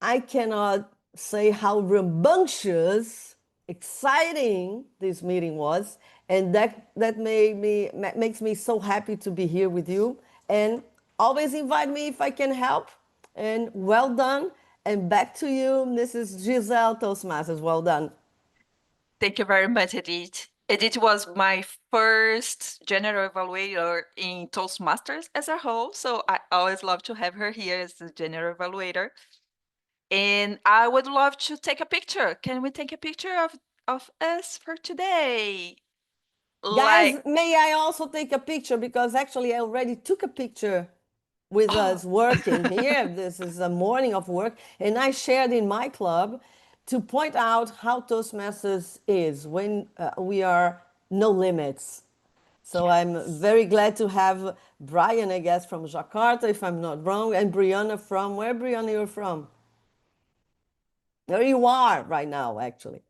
B: I cannot say how rambunctious, exciting this meeting was, and that makes me so happy to be here with you. And always invite me if I can help. And well done. And back to you, Mrs. Giselle Toastmasters. Well done.
A: Thank you very much, Edith. Edith was my first general evaluator in Toastmasters as a whole, so I always love to have her here as the general evaluator. And I would love to take a picture. Can we take a picture of us for today?
B: Guys, may I also take a picture? Because actually I already took a picture with us working here. This is a morning of work, and I shared in my club to point out how Toastmasters is when we are no limits. So I'm very glad to have Brian, I guess, from Jakarta, if I'm not wrong, and Brianna from, where Brianna you're from? There you are right now, actually.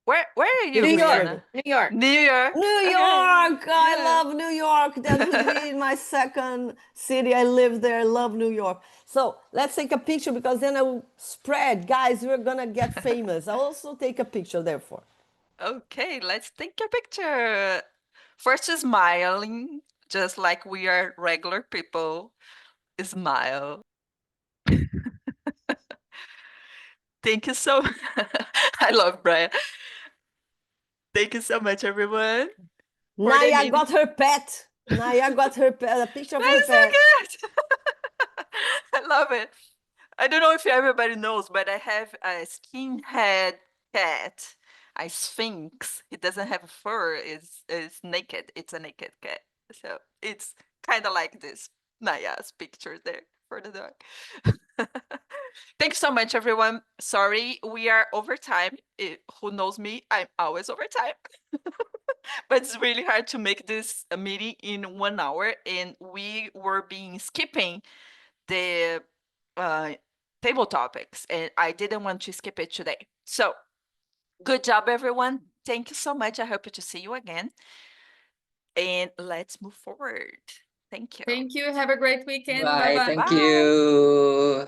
A: Where are you,
C: New York,
A: Brianna?
C: New York.
A: New York.
B: New
A: Okay.
B: York! I
A: Yeah.
B: love New York. That would be my second city. I live there. I love New York. So let's take a picture because then I will spread. Guys, we're going to get famous. I'll also take a picture, therefore.
A: Okay, let's take a picture. First, smiling, just like we are regular people. Smile. Thank you so much. I love Brian. Thank you so much, everyone.
B: Naya got her pet. Naya got her pet, a picture of her pet.
A: That is so good. I love it. I don't know if everybody knows, but I have a skinhead cat, a sphinx. It doesn't have fur. It's naked. It's a naked cat. So it's kind of like this Naya's picture there for the dog. Thanks so much, everyone. Sorry, we are over time. Who knows me? I'm always over time. But it's really hard to make this a meeting in 1 hour, and we were skipping the table topics, and I didn't want to skip it today. So good job, everyone. Thank you so much. I hope to see you again. And let's move forward. Thank you.
E: Thank you. Have a great weekend.
I: Bye.
E: Bye-bye.
I: Thank
A: Bye.
I: you.